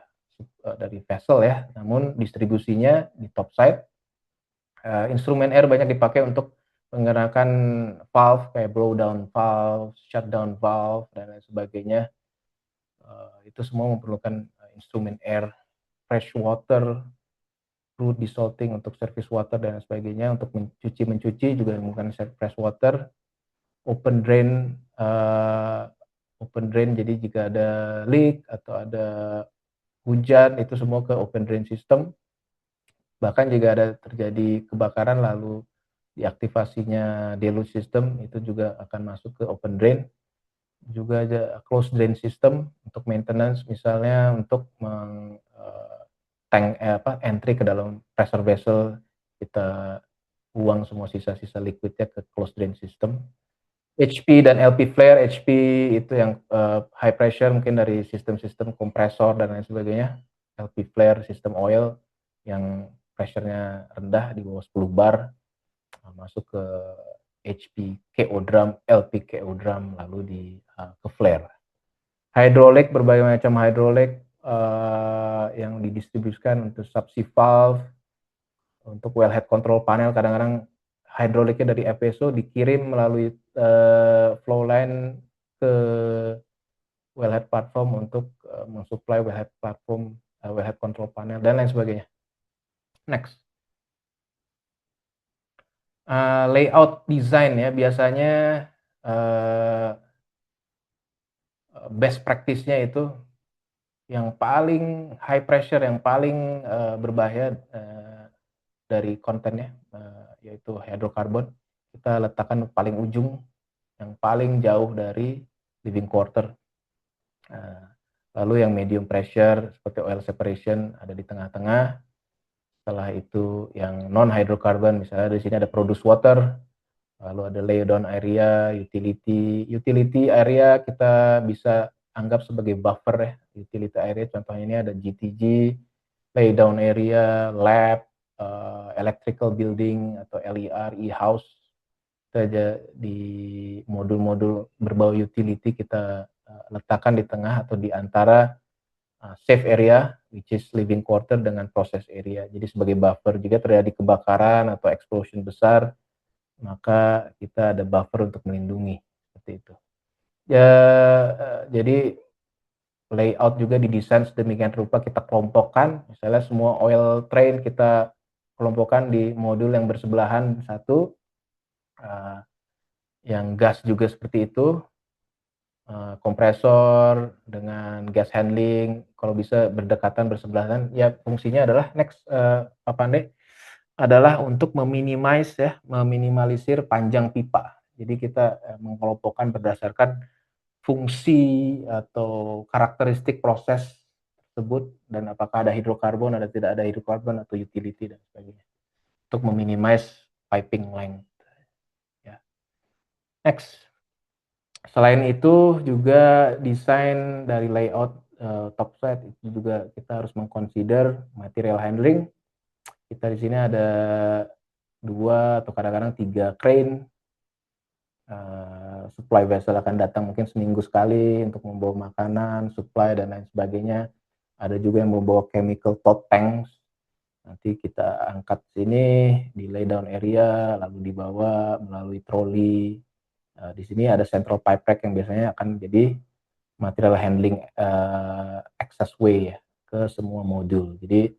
vessel ya, namun distribusinya di topside. Instrumen air banyak dipakai untuk menggerakkan valve kayak blow down valve, shutdown valve, dan lain sebagainya. Itu semua memerlukan instrumen air. Fresh water, crude desalting untuk service water dan sebagainya, untuk mencuci juga menggunakan fresh water. Open drain, jadi jika ada leak atau ada hujan, itu semua ke open drain system. Bahkan jika ada terjadi kebakaran lalu diaktifasinya deluge system, itu juga akan masuk ke open drain. Juga ada closed drain system untuk maintenance, misalnya untuk entry ke dalam pressure vessel, kita buang semua sisa-sisa liquidnya ke closed drain system. HP dan LP flare, HP itu yang high pressure mungkin dari sistem-sistem kompresor dan lain sebagainya. LP flare sistem oil yang pressure-nya rendah di bawah 10 bar, masuk ke HP KO drum, LP KO drum, lalu ke flare. Hydraulic, berbagai macam hydraulic yang didistribusikan untuk subsea valve, untuk wellhead control panel. Kadang-kadang hydraulicnya dari FPSO dikirim melalui flow line ke wellhead platform untuk mensuplai wellhead platform, wellhead control panel dan lain sebagainya. Next. Layout design ya, biasanya best practice-nya itu yang paling high pressure, yang paling berbahaya dari kontennya, yaitu hydrocarbon, kita letakkan paling ujung, yang paling jauh dari living quarter. Lalu yang medium pressure seperti oil separation ada di tengah-tengah. Setelah itu yang non hydrocarbon, misalnya di sini ada produce water, lalu ada laydown area, utility area kita bisa anggap sebagai buffer ya. Utility area contohnya ini ada GTG, laydown area, lab, electrical building atau LER, e-house. Kita aja di modul-modul berbau utility kita letakkan di tengah atau di antara safe area, which is living quarter, dengan process area. Jadi sebagai buffer, jika terjadi kebakaran atau explosion besar, maka kita ada buffer untuk melindungi, seperti itu. Ya, jadi layout juga didesain sedemikian rupa, kita kelompokkan, misalnya semua oil train kita kelompokkan di modul yang bersebelahan satu, yang gas juga seperti itu, kompresor dengan gas handling, kalau bisa berdekatan bersebelahan. Ya, fungsinya adalah next Pak Pandey, adalah untuk meminimalisir panjang pipa. Jadi kita mengelompokkan berdasarkan fungsi atau karakteristik proses tersebut dan apakah ada hidrokarbon, ada tidak ada hidrokarbon, atau utility dan sebagainya, untuk meminimize piping length. Ya. Next. Selain itu juga desain dari layout topside itu juga kita harus mengconsider material handling. Kita di sini ada 2 atau kadang-kadang 3 crane. Supply vessel akan datang mungkin seminggu sekali untuk membawa makanan, supply dan lain sebagainya. Ada juga yang membawa chemical tote tanks. Nanti kita angkat sini di laydown area, lalu dibawa melalui troli. Di sini ada central pipe rack yang biasanya akan jadi material handling access way ya, ke semua modul. Jadi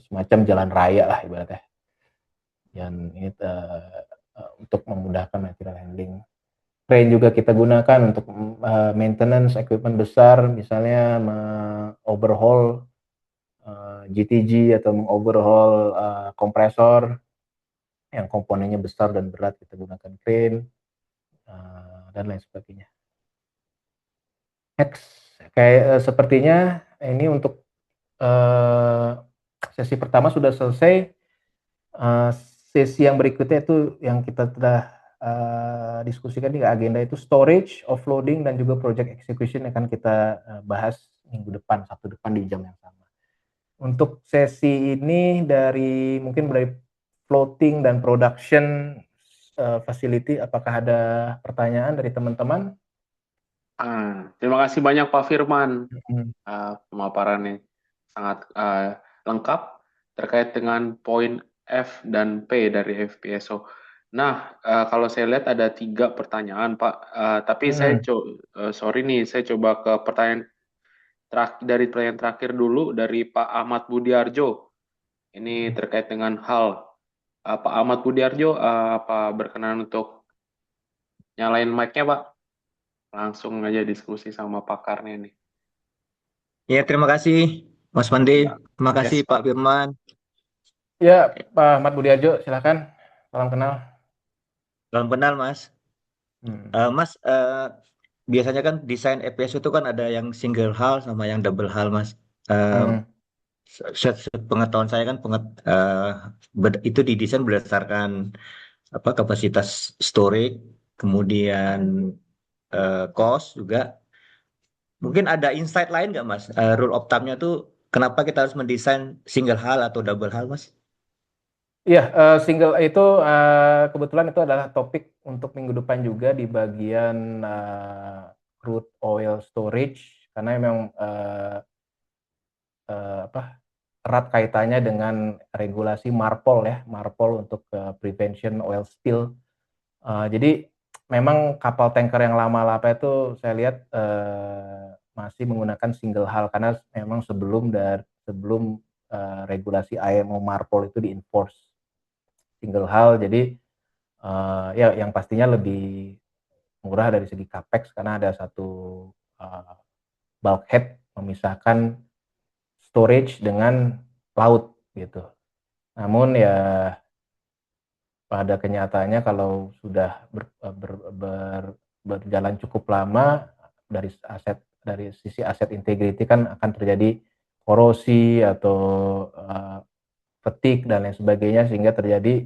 semacam jalan raya lah ibaratnya. Dan ini untuk memudahkan material handling. Crane juga kita gunakan untuk maintenance equipment besar, misalnya overhaul GTG atau mengoverhaul kompresor yang komponennya besar dan berat, kita gunakan crane dan lain sebagainya. Next, kayak sepertinya ini untuk sesi pertama sudah selesai. Sesi yang berikutnya itu yang kita telah diskusikan di agenda itu storage, offloading, dan juga project execution akan kita bahas minggu depan, Sabtu depan di jam yang sama. Untuk sesi ini mungkin dari floating dan production facility, apakah ada pertanyaan dari teman-teman? Terima kasih banyak Pak Firman. Pemaparannya sangat lengkap terkait dengan poin F dan P dari FPSO. Nah, kalau saya lihat ada 3 pertanyaan Pak, tapi saya coba ke pertanyaan dari pertanyaan terakhir dulu dari Pak Ahmad Budiarjo. Ini terkait dengan hal Pak Ahmad Budiarjo, apa berkenan untuk nyalain mic-nya Pak? Langsung aja diskusi sama pakarnya nih. Ya, terima kasih Mas Pandi. Terima kasih Pak Firman. Ya, Pak Ahmad Budiarjo, silakan. Salam kenal. Salam kenal Mas. Mas, biasanya kan desain FPSO itu kan ada yang single hull sama yang double hull Mas. Pengetahuan saya kan itu didesain berdasarkan kapasitas storage, kemudian cost juga. Mungkin ada insight lain nggak Mas? Rule of thumb-nya tuh kenapa kita harus mendesain single hull atau double hull, Mas? Iya, single itu kebetulan itu adalah topik untuk minggu depan juga di bagian crude oil storage, karena memang erat kaitannya dengan regulasi MARPOL ya, MARPOL untuk prevention oil spill. Jadi memang kapal tanker yang lama-lama itu saya lihat masih menggunakan single hull karena memang sebelum regulasi IMO MARPOL itu di-enforce single hull, jadi ya yang pastinya lebih murah dari segi capex karena ada satu bulkhead memisahkan storage dengan laut gitu. Namun ya pada kenyataannya kalau sudah berjalan cukup lama dari sisi aset integrity kan akan terjadi korosi atau fatigue dan lain sebagainya, sehingga terjadi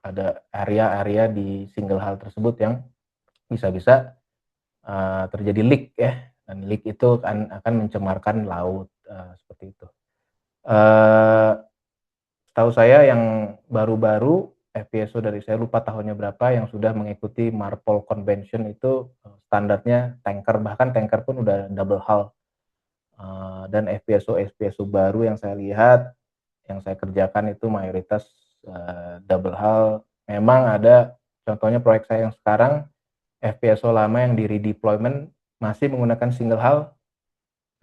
ada area-area di single hull tersebut yang bisa-bisa terjadi leak ya, dan leak itu akan mencemarkan laut seperti itu. Setahu saya yang baru-baru FPSO dari saya lupa tahunnya berapa yang sudah mengikuti MARPOL Convention itu standarnya tanker, bahkan tanker pun udah double hull. Dan FPSO baru yang saya lihat, yang saya kerjakan itu mayoritas double hull. Memang ada contohnya proyek saya yang sekarang, FPSO lama yang di redeployment masih menggunakan single hull,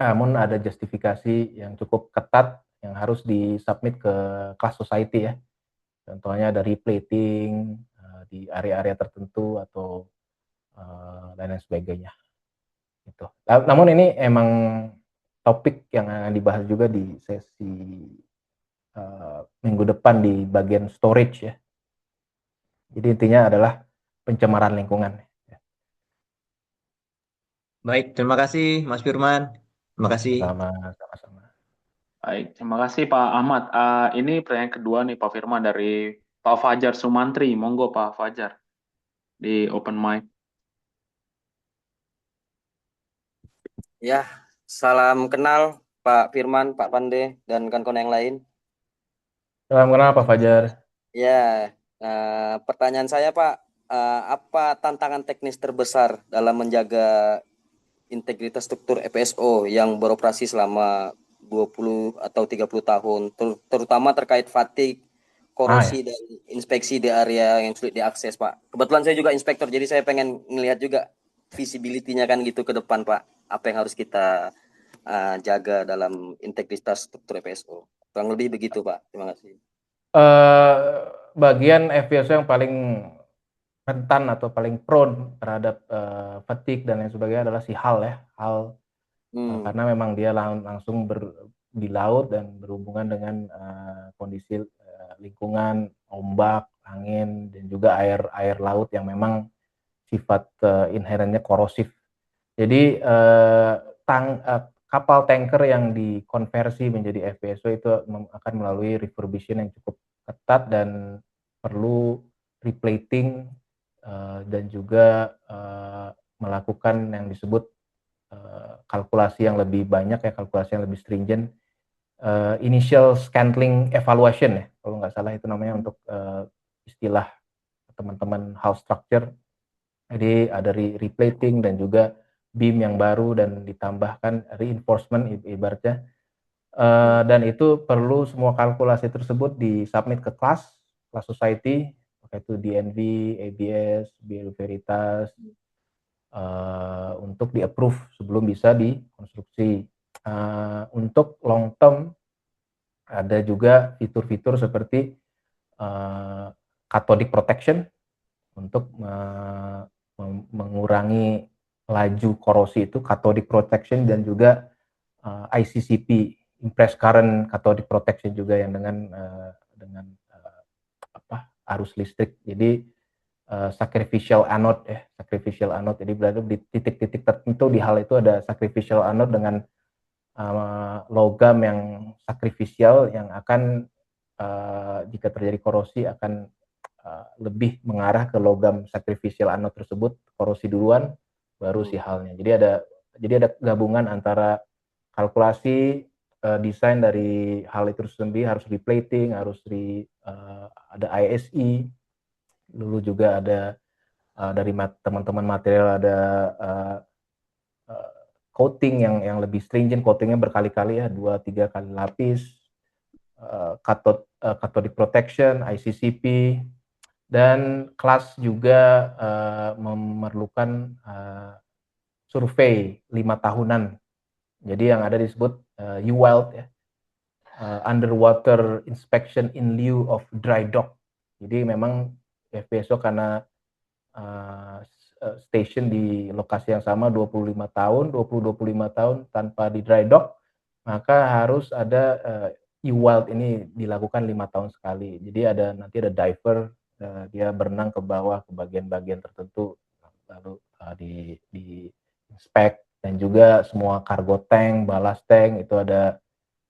namun ada justifikasi yang cukup ketat yang harus disubmit ke class society ya. Contohnya ada replating di area-area tertentu atau dan lain sebagainya. Gitu. Namun ini emang topik yang akan dibahas juga di sesi minggu depan di bagian storage ya. Jadi intinya adalah pencemaran lingkungan. Baik, terima kasih Mas Firman. Terima kasih. Sama-sama. Baik, terima kasih Pak Ahmad. Ini pertanyaan kedua nih Pak Firman dari Pak Fajar Sumantri. Monggo Pak Fajar di open mic. Ya, salam kenal Pak Firman, Pak Pande, dan kawan-kawan yang lain. Salam kenal Pak Fajar. Ya, pertanyaan saya Pak, apa tantangan teknis terbesar dalam menjaga integritas struktur FPSO yang beroperasi selama 20 atau 30 tahun, terutama terkait fatigue, korosi, dan inspeksi di area yang sulit diakses Pak. Kebetulan saya juga inspektor, jadi saya pengen ngelihat juga visibility-nya kan gitu ke depan Pak. Apa yang harus kita jaga dalam integritas struktur FPSO. Kurang lebih begitu Pak. Terima kasih. Bagian FPSO yang paling rentan atau paling prone terhadap fatigue dan lain sebagainya adalah si hull ya, hull. Karena memang dia langsung di laut dan berhubungan dengan kondisi lingkungan, ombak, angin, dan juga air laut yang memang sifat inherentnya korosif. Jadi kapal tanker yang dikonversi menjadi FPSO itu akan melalui refurbishment yang cukup ketat dan perlu replating dan juga melakukan yang disebut kalkulasi yang lebih banyak ya, kalkulasi yang lebih stringent, initial scaling evaluation ya, kalau nggak salah itu namanya untuk istilah teman-teman hull structure. Jadi ada replating dan juga beam yang baru dan ditambahkan reinforcement ibaratnya, dan itu perlu semua kalkulasi tersebut disubmit ke class society, yaitu DNV, ABS, Bureau Veritas, untuk di-approve sebelum bisa dikonstruksi. Untuk long term ada juga fitur-fitur seperti cathodic protection untuk mengurangi laju korosi itu, cathodic protection, dan juga ICCP, impressed current cathodic protection juga yang dengan arus listrik. Jadi sacrificial anode ya, sacrificial anode. Jadi berada di titik-titik tertentu di hal itu ada sacrificial anode dengan logam yang sakrifisial yang akan jika terjadi korosi akan lebih mengarah ke logam sakrifisial anode tersebut, korosi duluan baru si halnya. Jadi ada gabungan antara kalkulasi, desain dari hal itu sendiri, harus replating, harus ada ISE, lalu juga ada dari teman-teman material ada coating yang lebih stringent, coatingnya berkali-kali ya, 2-3 kali lapis, cathodic protection, ICCP, dan kelas juga memerlukan survei 5 tahunan. Jadi yang ada disebut UWILD ya, underwater inspection in lieu of dry dock. Jadi memang FPSO karena station di lokasi yang sama 25 tahun tanpa di dry dock, maka harus ada UWILD ini dilakukan 5 tahun sekali. Jadi nanti ada diver, dia berenang ke bawah ke bagian-bagian tertentu, lalu di inspect, dan juga semua cargo tank, ballast tank itu ada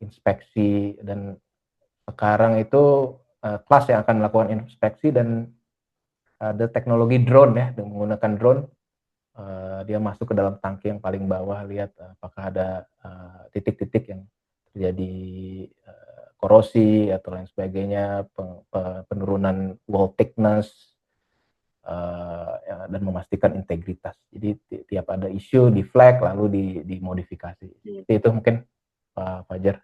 inspeksi. Dan sekarang itu kelas yang akan melakukan inspeksi, dan ada teknologi drone ya, dengan menggunakan drone dia masuk ke dalam tangki yang paling bawah, lihat apakah ada titik-titik yang terjadi korosi atau lain sebagainya, penurunan wall thickness, dan memastikan integritas. Jadi tiap ada isu di flag lalu dimodifikasi. Itu mungkin Pak Fajar.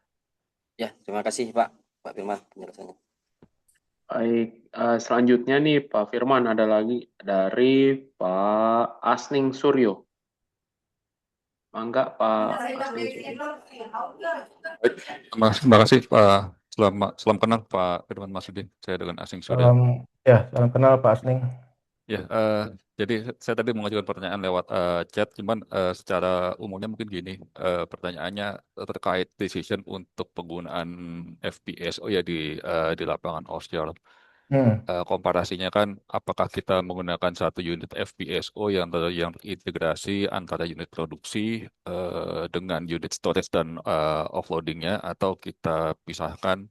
Ya, terima kasih Pak Firman penjelasannya. Baik, selanjutnya nih Pak Firman ada lagi dari Pak Asning Suryo. Mangga Pak Asning Suryo. Baik, terima kasih Pak. Salam kenal Pak Firman Masudin. Saya dengan Asning Suryo. Salam kenal Pak Asning. Ya, jadi saya tadi mengajukan pertanyaan lewat chat, cuman secara umumnya mungkin gini, pertanyaannya terkait decision untuk penggunaan FPSO ya di lapangan offshore. Komparasinya kan, apakah kita menggunakan satu unit FPSO yang terintegrasi antara unit produksi dengan unit storage dan offloadingnya, atau kita pisahkan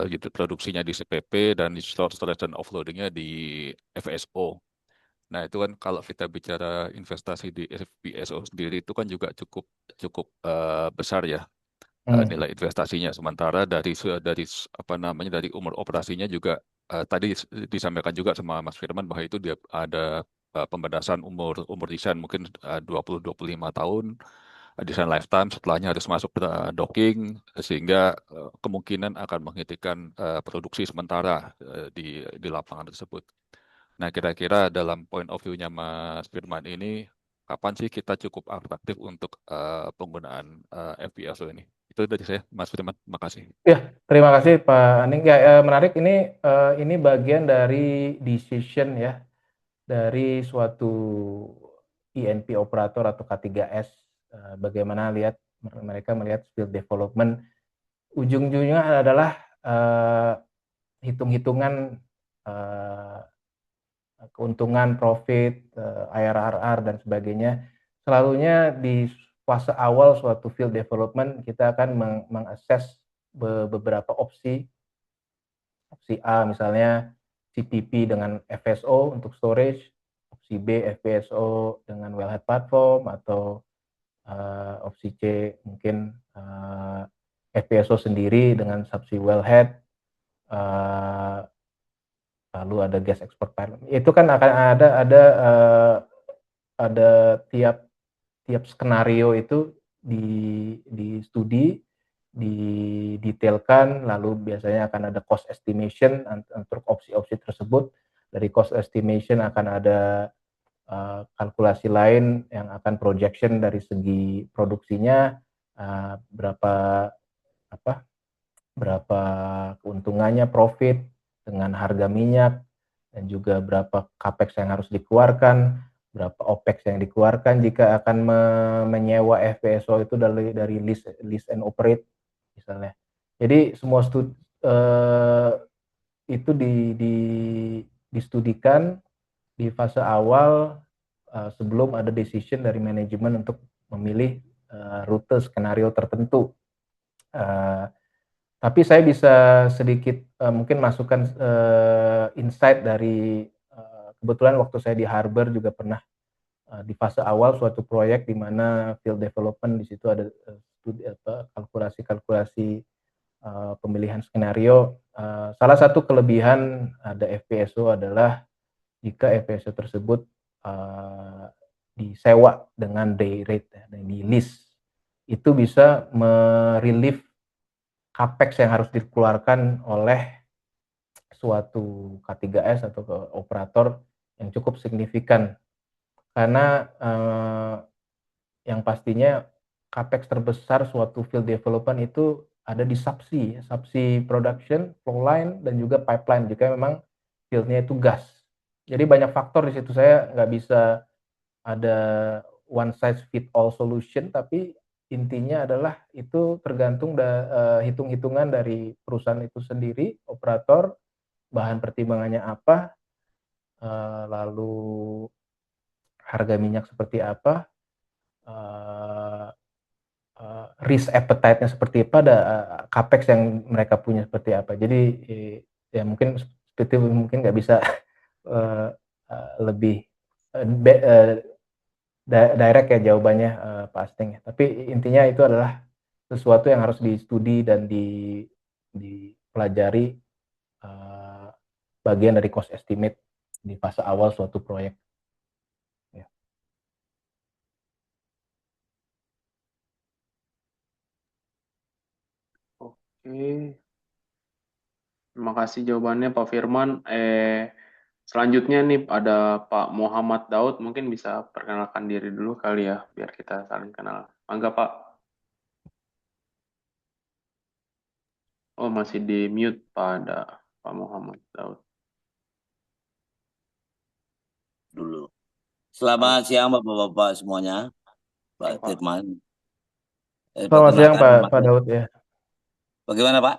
unit produksinya di CPP dan di storage dan offloadingnya di FSO. Nah itu kan kalau kita bicara investasi di FPSO sendiri itu kan juga cukup besar ya nilai investasinya. Sementara dari umur operasinya juga tadi disampaikan juga sama Mas Firman bahwa itu dia ada pembatasan umur desain mungkin 20-25 tahun. Desain lifetime, setelahnya harus masuk docking, sehingga kemungkinan akan menghentikan produksi sementara di lapangan tersebut. Nah, kira-kira dalam point of view-nya Mas Firman ini, kapan sih kita cukup atraktif untuk penggunaan FPSO ini? Itu dari saya, Mas Firman. Terima kasih. Ya, terima kasih Pak Aning. Ya, menarik, ini bagian dari decision ya, dari suatu E&P operator atau K3S, bagaimana mereka melihat field development. Ujung-ujungnya adalah hitung-hitungan keuntungan, profit, IRR dan sebagainya. Selalunya di fase awal suatu field development kita akan mengakses beberapa opsi. Opsi A misalnya CPP dengan FSO untuk storage, opsi B FPSO dengan wellhead platform, atau opsi C mungkin FPSO sendiri dengan subsea wellhead, lalu ada gas export pipeline. Itu kan akan ada tiap skenario itu di studi, didetailkan, lalu biasanya akan ada cost estimation untuk opsi-opsi tersebut. Dari cost estimation akan ada kalkulasi lain yang akan projection dari segi produksinya, berapa keuntungannya, profit dengan harga minyak, dan juga berapa capex yang harus dikeluarkan, berapa opex yang dikeluarkan jika akan menyewa FPSO itu dari lease and operate misalnya. Jadi semua itu distudikan di fase awal sebelum ada decision dari manajemen untuk memilih rute skenario tertentu. Tapi saya bisa sedikit mungkin masukkan insight dari kebetulan waktu saya di Harvard juga pernah di fase awal suatu proyek di mana field development di situ ada kalkulasi pemilihan skenario. Salah satu kelebihan ada FPSO adalah jika FPSO tersebut disewa dengan day rate, dan di lease, itu bisa merelief capex yang harus dikeluarkan oleh suatu K3S atau operator yang cukup signifikan. Karena yang pastinya capex terbesar suatu field development itu ada di subsea production, flow line, dan juga pipeline jika memang fieldnya itu gas. Jadi banyak faktor di situ, saya nggak bisa ada one size fit all solution, tapi intinya adalah itu tergantung hitung-hitungan dari perusahaan itu sendiri, operator, bahan pertimbangannya apa, lalu harga minyak seperti apa, risk appetite-nya seperti apa, ada capex yang mereka punya seperti apa. Jadi ya mungkin seperti mungkin nggak bisa lebih direct ya jawabannya Pak Asting. Tapi intinya itu adalah sesuatu yang harus di-studi dan dipelajari bagian dari cost estimate di fase awal suatu proyek. Ya. Oke, terima kasih jawabannya Pak Firman. Selanjutnya nih ada Pak Muhammad Daud, mungkin bisa perkenalkan diri dulu kali ya, biar kita saling kenal. Mangga Pak. Oh, masih di mute Pak Muhammad Daud. Dulu. Selamat siang Bapak-Bapak semuanya, Pak Firman. Selamat siang Pak Daud ya. Bagaimana Pak?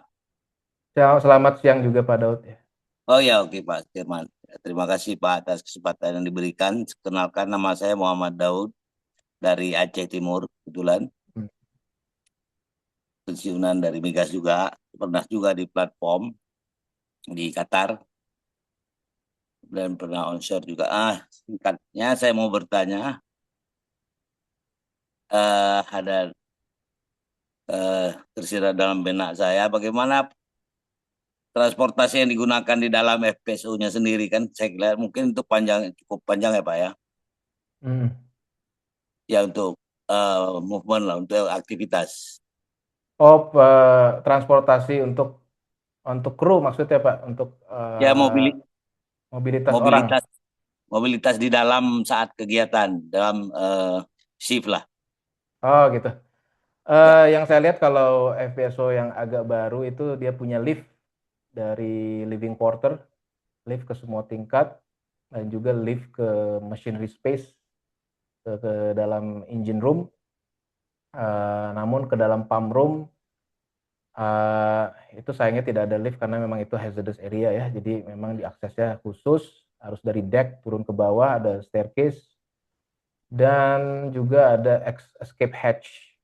Selamat siang juga Pak Daud ya. Oh ya, oke Pak Firman. Terima kasih Pak atas kesempatan yang diberikan. Kenalkan, nama saya Muhammad Daud dari Aceh Timur, kebetulan. Pensiunan dari Migas juga, pernah juga di platform di Qatar dan pernah onshore juga. Singkatnya saya mau bertanya, ada tersirat dalam benak saya, bagaimana transportasi yang digunakan di dalam FPSO-nya sendiri, kan saya kira mungkin untuk cukup panjang ya Pak ya. Ya untuk movement lah, untuk aktivitas. Oh, transportasi untuk kru maksudnya Pak, untuk ya mobilitas di dalam saat kegiatan, dalam shift lah. Oh gitu. Yang saya lihat kalau FPSO yang agak baru itu dia punya lift dari living quarter, lift ke semua tingkat, dan juga lift ke machinery space, ke dalam engine room. Namun ke dalam pump room itu sayangnya tidak ada lift karena memang itu hazardous area ya. Jadi memang diaksesnya khusus, harus dari deck turun ke bawah, ada staircase, dan juga ada escape hatch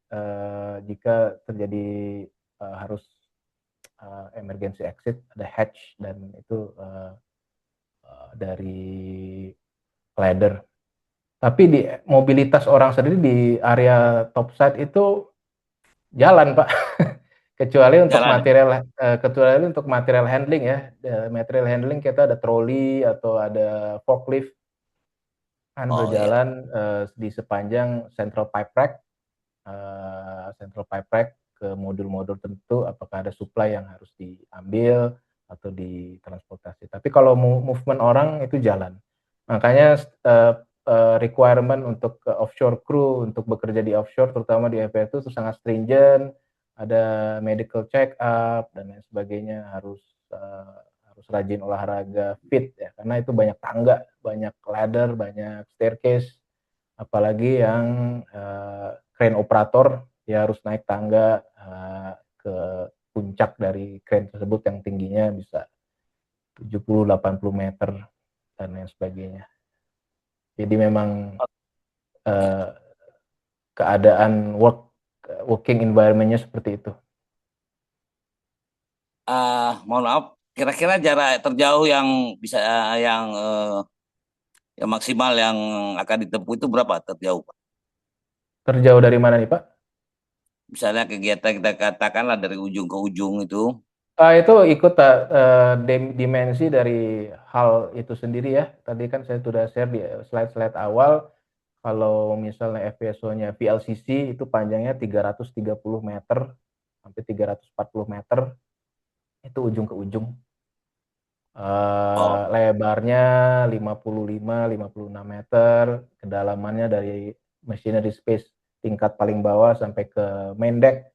jika terjadi harus emergency exit, ada hatch, dan itu dari ladder. Tapi di mobilitas orang sendiri di area topside itu jalan Pak. kecuali untuk material handling ya. Material handling kita ada troli atau ada forklift kan berjalan di sepanjang central pipe rack ke modul-modul tertentu, apakah ada supply yang harus diambil atau ditransportasi. Tapi kalau movement orang itu jalan. Makanya requirement untuk offshore crew untuk bekerja di offshore, terutama di FPSO itu sangat stringent, ada medical check up dan lain sebagainya, harus rajin olahraga, fit ya, karena itu banyak tangga, banyak ladder, banyak staircase, apalagi yang crane operator ya harus naik tangga ke puncak dari crane tersebut yang tingginya bisa 70-80 meter dan lain sebagainya. Jadi memang keadaan working environment-nya seperti itu. Mohon maaf, kira-kira jarak terjauh yang bisa yang maksimal yang akan ditempuh itu berapa terjauh, Pak? Terjauh dari mana nih, Pak? Misalnya kegiatan kita katakanlah dari ujung ke ujung itu. Itu ikut dimensi dari hal itu sendiri ya. Tadi kan saya sudah share di slide-slide awal, kalau misalnya FPSO-nya VLCC itu panjangnya 330 meter sampai 340 meter, itu ujung ke ujung. Lebarnya 55-56 meter, kedalamannya dari machinery space tingkat paling bawah sampai ke main deck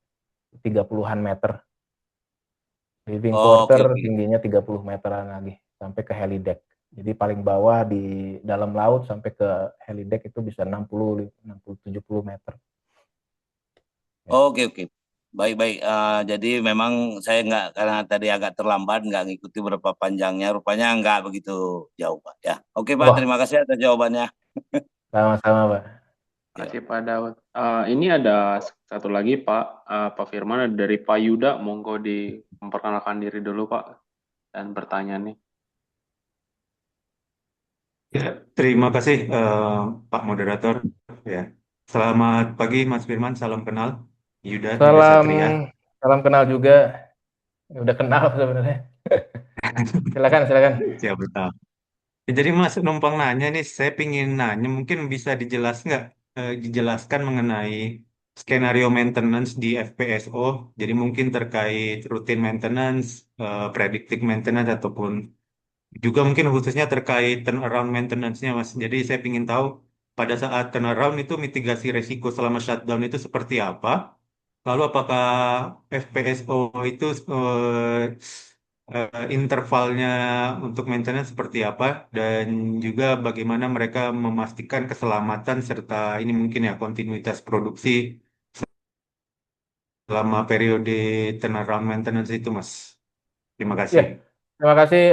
30-an meter. Living quarter tingginya 30 meteran lagi sampai ke heli deck. Jadi paling bawah di dalam laut sampai ke heli deck itu bisa 60-70 meter. Oke. Baik. Jadi memang saya nggak, karena tadi agak terlambat nggak ngikuti berapa panjangnya. Rupanya nggak begitu jauh, Pak. Ya, oke Pak. Terima kasih atas jawabannya. Sama-sama, Pak. Terima kasih Pak Daud. Ini ada satu lagi Pak Firman dari Pak Yuda. Monggo memperkenalkan diri dulu Pak dan bertanya nih. Ya, terima kasih Pak Moderator. Ya, selamat pagi Mas Firman. Salam kenal. Yuda Satria. Salam kenal juga. Udah kenal sebenarnya. Silakan. Siap, betul. Jadi Mas numpang nanya nih, saya pingin nanya, mungkin bisa dijelaskan mengenai skenario maintenance di FPSO. Jadi mungkin terkait routine maintenance, predictive maintenance, ataupun juga mungkin khususnya terkait turnaround maintenance-nya, Mas. Jadi saya ingin tahu pada saat turnaround itu mitigasi resiko selama shutdown itu seperti apa? Lalu apakah FPSO itu intervalnya untuk maintenance seperti apa? Dan juga bagaimana mereka memastikan keselamatan serta ini mungkin ya kontinuitas produksi selama periode turnaround maintenance itu, Mas. Terima kasih. Ya, terima kasih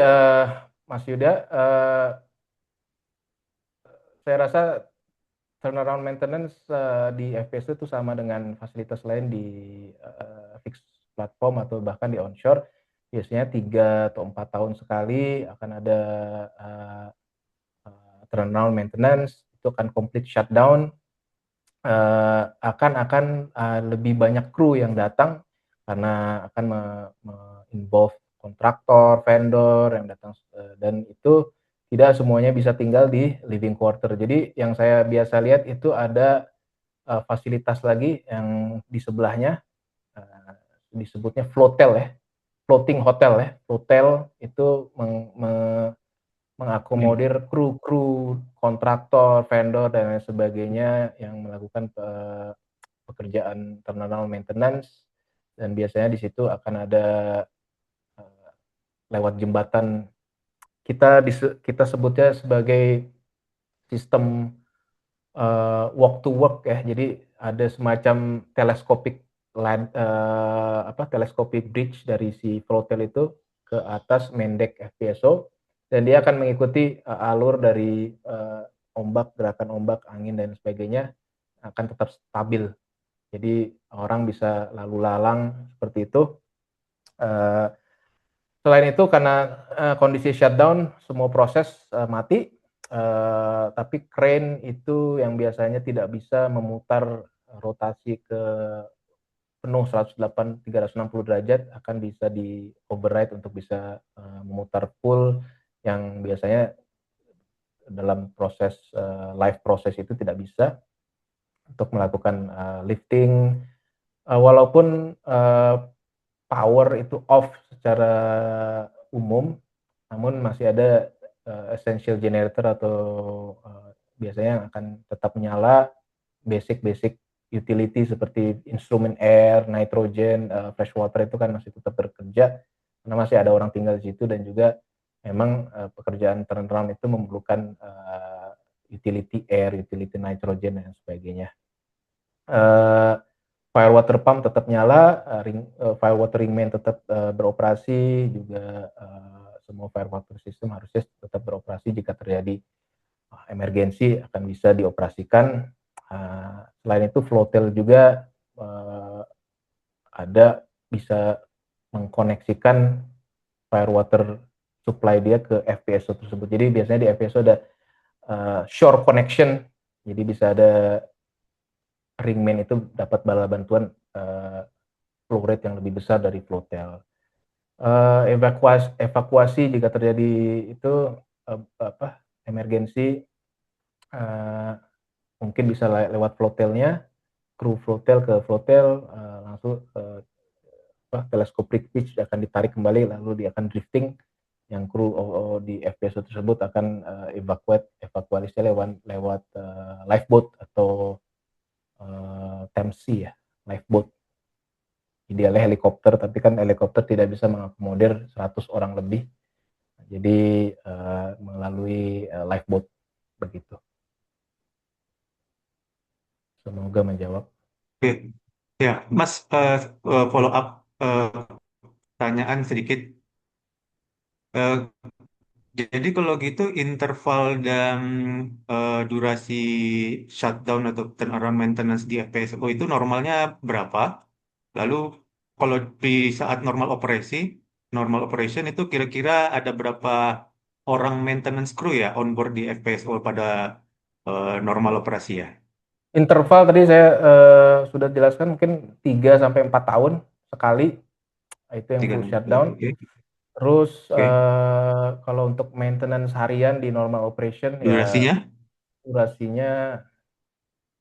Mas Yuda. Saya rasa turnaround maintenance di FPSO itu sama dengan fasilitas lain di fixed platform atau bahkan di onshore. Biasanya 3 atau 4 tahun sekali akan ada turnaround maintenance, itu akan complete shutdown. Akan lebih banyak kru yang datang karena akan involve kontraktor, vendor yang datang, dan itu tidak semuanya bisa tinggal di living quarter. Jadi yang saya biasa lihat itu ada fasilitas lagi yang di sebelahnya, disebutnya floatel ya, floating hotel ya. Floatel itu mengakomodir kru, kontraktor, vendor dan lain sebagainya yang melakukan pekerjaan turnaround maintenance, dan biasanya di situ akan ada lewat jembatan, kita sebutnya sebagai sistem walk to work ya. Jadi ada semacam telescopic bridge dari si floatel itu ke atas main deck FPSO, dan dia akan mengikuti alur dari ombak, gerakan ombak, angin dan sebagainya, akan tetap stabil. Jadi orang bisa lalu lalang seperti itu. Selain itu karena kondisi shutdown, semua proses mati, tapi crane itu yang biasanya tidak bisa memutar rotasi ke penuh 360 derajat akan bisa di override untuk bisa memutar full, yang biasanya dalam proses live proses itu tidak bisa untuk melakukan lifting, walaupun power itu off secara umum, namun masih ada essential generator atau biasanya yang akan tetap menyala, basic utility seperti instrumen air, nitrogen, fresh water itu kan masih tetap bekerja karena masih ada orang tinggal di situ, dan juga memang pekerjaan turnaround itu memerlukan utility air, utility nitrogen dan sebagainya. Fire water pump tetap nyala, fire water main tetap beroperasi, juga semua fire water system harusnya tetap beroperasi. Jika terjadi emergensi akan bisa dioperasikan. Selain itu Flotel juga ada bisa mengkoneksikan firewater supply dia ke FPSO tersebut. Jadi biasanya di FPSO ada shore connection, jadi bisa ada ringmain itu dapat bala bantuan flow rate yang lebih besar dari Flotel. Evakuasi jika terjadi itu emergensi, mungkin bisa lewat flotelnya, kru flotel ke flotel, langsung teleskopik pitch akan ditarik kembali, lalu dia akan drifting, yang kru di FPSO tersebut akan evakuasinya lewat lifeboat atau Thames Sea ya, lifeboat. Idealnya helikopter, tapi kan helikopter tidak bisa mengakomodir 100 orang lebih, jadi melalui lifeboat begitu. Semoga menjawab. Oke. Ya, Mas, follow up pertanyaan sedikit. Jadi kalau gitu interval dan durasi shutdown atau turnaround maintenance di FPSO itu normalnya berapa? Lalu kalau di saat normal operation itu kira-kira ada berapa orang maintenance crew ya on board di FPSO pada normal operasi ya? Interval tadi saya sudah jelaskan, mungkin 3-4 tahun sekali, itu yang 3 full 4 shutdown. Oke. Terus Oke. kalau untuk maintenance harian di normal operation Durasinya? ya durasinya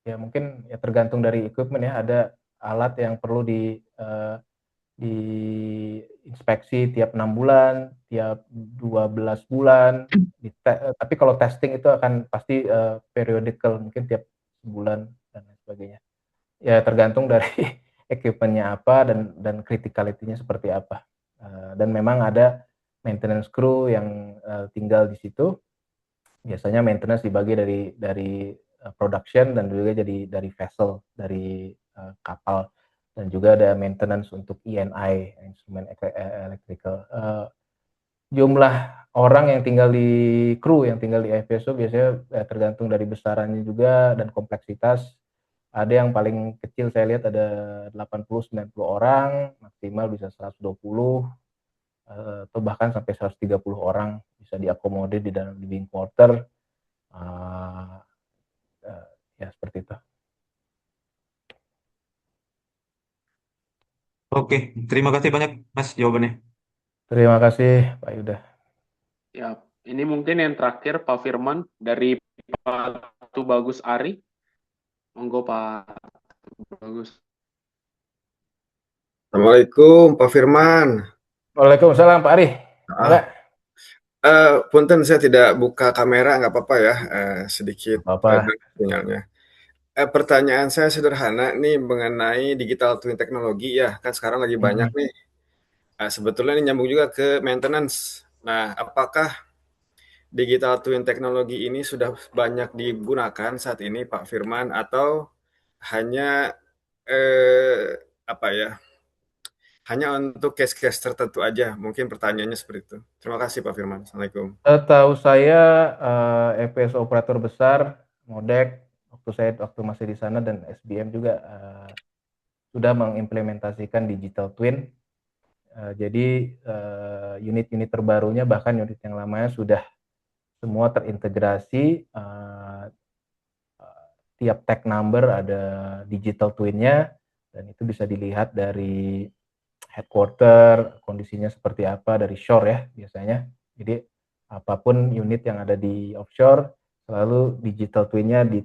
ya mungkin ya tergantung dari equipment ya. Ada alat yang perlu diinspeksi tiap 6 bulan, tiap 12 bulan. Tapi kalau testing itu akan pasti periodical, mungkin tiap sebulan dan lain sebagainya. Ya tergantung dari equipment-nya apa dan criticality-nya seperti apa. Dan memang ada maintenance crew yang tinggal di situ. Biasanya maintenance dibagi dari production dan juga jadi dari vessel, dari kapal, dan juga ada maintenance untuk E&I, instrumen electrical. Jumlah orang yang tinggal di kru yang tinggal di FPSO biasanya tergantung dari besarannya juga dan kompleksitas. Ada yang paling kecil saya lihat ada 80-90 orang, maksimal bisa 120 atau bahkan sampai 130 orang bisa diakomodir di dalam living quarter. Ya seperti itu. Oke, terima kasih banyak Mas jawabannya. Terima kasih Pak Yuda. Ya, ini mungkin yang terakhir Pak Firman dari Pak Tubagus Ari. Monggo Pak Tubagus. Assalamualaikum Pak Firman. Waalaikumsalam Pak Ari. Enggak? Punten saya tidak buka kamera, nggak apa-apa ya, sedikit Apa-apa. sinyalnya. Pertanyaan saya sederhana nih mengenai digital twin teknologi ya, kan sekarang lagi banyak nih. Sebetulnya ini nyambung juga ke maintenance. Nah, apakah digital twin teknologi ini sudah banyak digunakan saat ini Pak Firman atau hanya hanya untuk case-case tertentu aja? Mungkin pertanyaannya seperti itu. Terima kasih Pak Firman. Assalamualaikum. Setahu saya FPSO operator besar, Modek, waktu masih di sana, dan SBM juga sudah mengimplementasikan digital twin. Jadi unit-unit terbarunya, bahkan unit yang lamanya sudah semua terintegrasi. Tiap tag number ada digital twin-nya, dan itu bisa dilihat dari headquarter, kondisinya seperti apa dari shore ya biasanya. Jadi apapun unit yang ada di offshore, selalu digital twin-nya di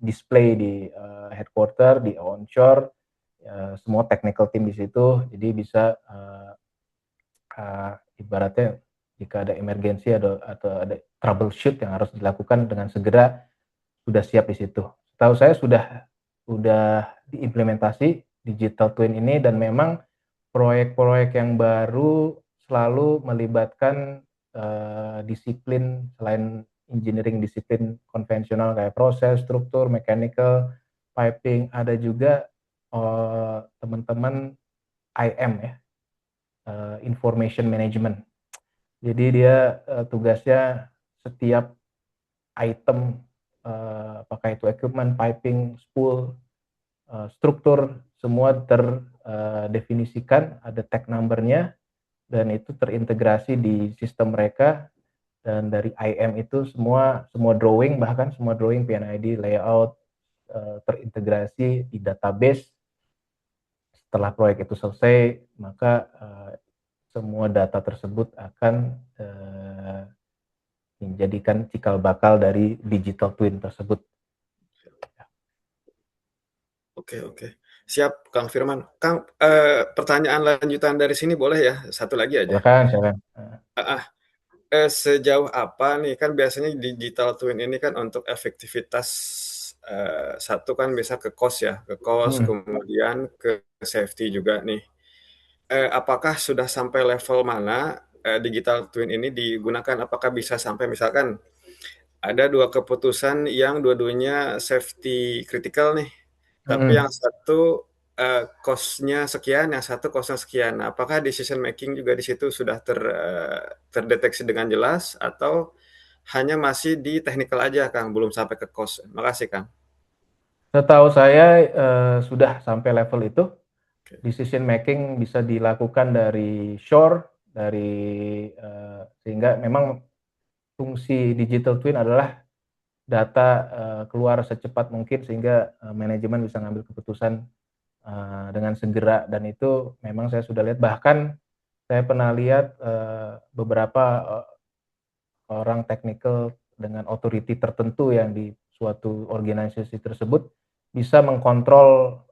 display di headquarter, di onshore, semua technical team di situ. Jadi bisa ibaratnya jika ada emergensi atau ada troubleshoot yang harus dilakukan dengan segera, sudah siap di situ. Setahu saya sudah diimplementasi digital twin ini, dan memang proyek-proyek yang baru selalu melibatkan disiplin selain engineering, disiplin konvensional kayak proses, struktur, mechanical, piping, ada juga teman-teman IM ya, information management. Jadi dia tugasnya setiap item apakah itu equipment, piping, spool, struktur, semua terdefinisikan, ada tag number-nya, dan itu terintegrasi di sistem mereka. Dan dari IM itu semua drawing, bahkan semua drawing, PNID, layout, terintegrasi di database. Setelah proyek itu selesai, maka semua data tersebut akan menjadikan cikal bakal dari digital twin tersebut. Oke. Siap, Kang Firman. Kang, pertanyaan lanjutan dari sini boleh ya? Satu lagi aja. Silakan. Sejauh apa nih, kan biasanya digital twin ini kan untuk efektivitas, satu kan bisa ke cost ya, kemudian ke safety juga nih. Apakah sudah sampai level mana digital twin ini digunakan? Apakah bisa sampai misalkan ada dua keputusan yang dua-duanya safety critical nih, tapi yang satu cost-nya sekian, yang satu cost-nya sekian. Nah, apakah decision making juga di situ sudah terdeteksi dengan jelas atau hanya masih di technical aja, Kang, belum sampai ke cost? Makasih, Kang. Setahu saya sudah sampai level itu. Decision making bisa dilakukan dari shore, sehingga memang fungsi digital twin adalah data keluar secepat mungkin sehingga manajemen bisa ngambil keputusan dengan segera, dan itu memang saya sudah lihat. Bahkan saya pernah lihat beberapa orang teknikal dengan authority tertentu yang di suatu organisasi tersebut bisa mengkontrol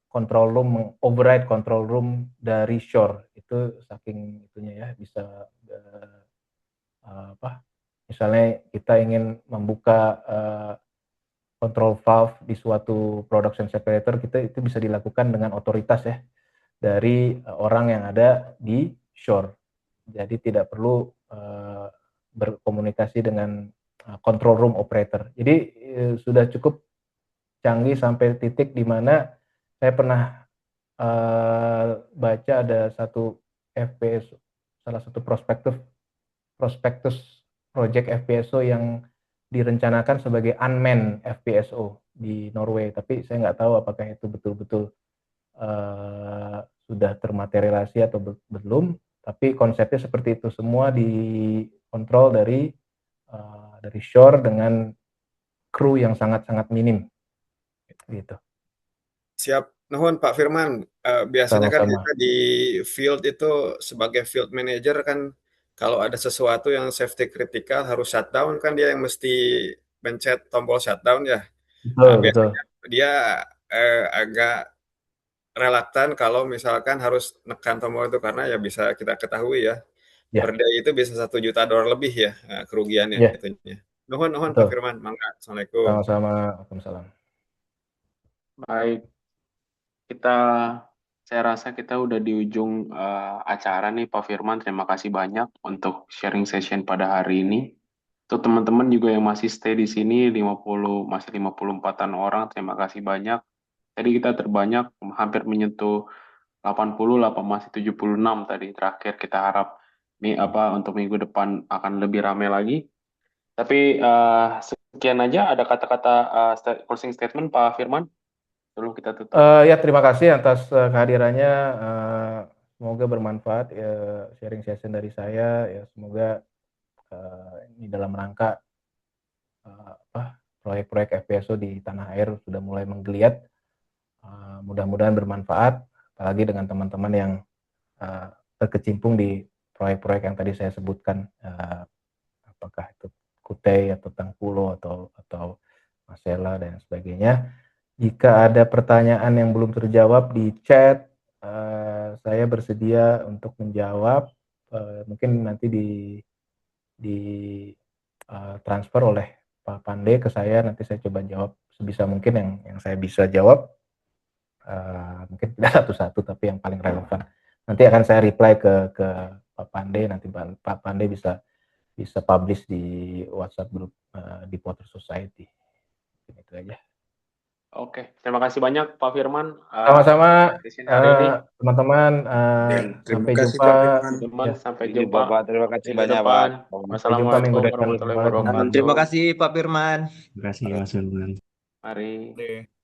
control room, override control room dari shore. Itu saking itunya ya, bisa misalnya kita ingin membuka control valve di suatu production separator, itu bisa dilakukan dengan otoritas ya dari orang yang ada di shore. Jadi tidak perlu berkomunikasi dengan control room operator. Jadi sudah cukup canggih sampai titik di mana saya pernah baca ada satu FPSO, salah satu prospektus project FPSO yang direncanakan sebagai unmanned FPSO di Norway, tapi saya nggak tahu apakah itu betul-betul sudah termaterialisasi atau belum. Tapi konsepnya seperti itu, semua dikontrol dari shore dengan kru yang sangat-sangat minim, gitu. Siap, nuhun Pak Firman. Biasanya kan Sama-sama. kita di field itu sebagai field manager kan, kalau ada sesuatu yang safety critical harus shutdown kan dia yang mesti pencet tombol shutdown ya. Betul. Biasanya dia agak relaktan kalau misalkan harus nekan tombol itu, karena ya bisa kita ketahui ya, per day itu bisa $1 juta lebih ya kerugiannya itunya. Nuhun Pak Firman. Mangga. Assalamualaikum. Sama-sama. Waalaikumsalam. Baik, saya rasa kita udah di ujung acara nih Pak Firman. Terima kasih banyak untuk sharing session pada hari ini. Untuk teman-teman juga yang masih stay di sini, masih 54-an orang, terima kasih banyak. Tadi kita terbanyak, hampir menyentuh 80, masih 76 tadi. Terakhir kita harap untuk minggu depan akan lebih ramai lagi. Tapi sekian aja, ada kata-kata closing statement Pak Firman? Sebelum kita tutup. Ya, terima kasih atas kehadirannya. Semoga bermanfaat sharing session dari saya. Ya, semoga ini dalam rangka proyek-proyek FPSO di tanah air sudah mulai menggeliat. Mudah-mudahan bermanfaat, apalagi dengan teman-teman yang terkecimpung di proyek-proyek yang tadi saya sebutkan, apakah itu Kutai atau Tangpulo atau Masela dan sebagainya. Jika ada pertanyaan yang belum terjawab di chat, saya bersedia untuk menjawab. Mungkin nanti di transfer oleh Pak Pande ke saya, nanti saya coba jawab sebisa mungkin yang saya bisa jawab. Mungkin tidak satu-satu, tapi yang paling relevan. Nanti akan saya reply ke Pak Pande, nanti Pak Pande bisa publish di WhatsApp group di Potter Society. Itu aja. Oke, terima kasih banyak Pak Firman Sama-sama di hari ini. teman-teman, Ya, terima sampai kasih jumpa. Pak Firman. Teman-teman, Ya, sampai Ini jumpa Bapak, terima kasih minggu banyak, depan. Pak. sampai jumpa minggu Wassalamualaikum depan, warahmatullahi teman-teman. wabarakatuh. Terima kasih Pak Firman. Terima kasih Mas Firman. Mari. Oke.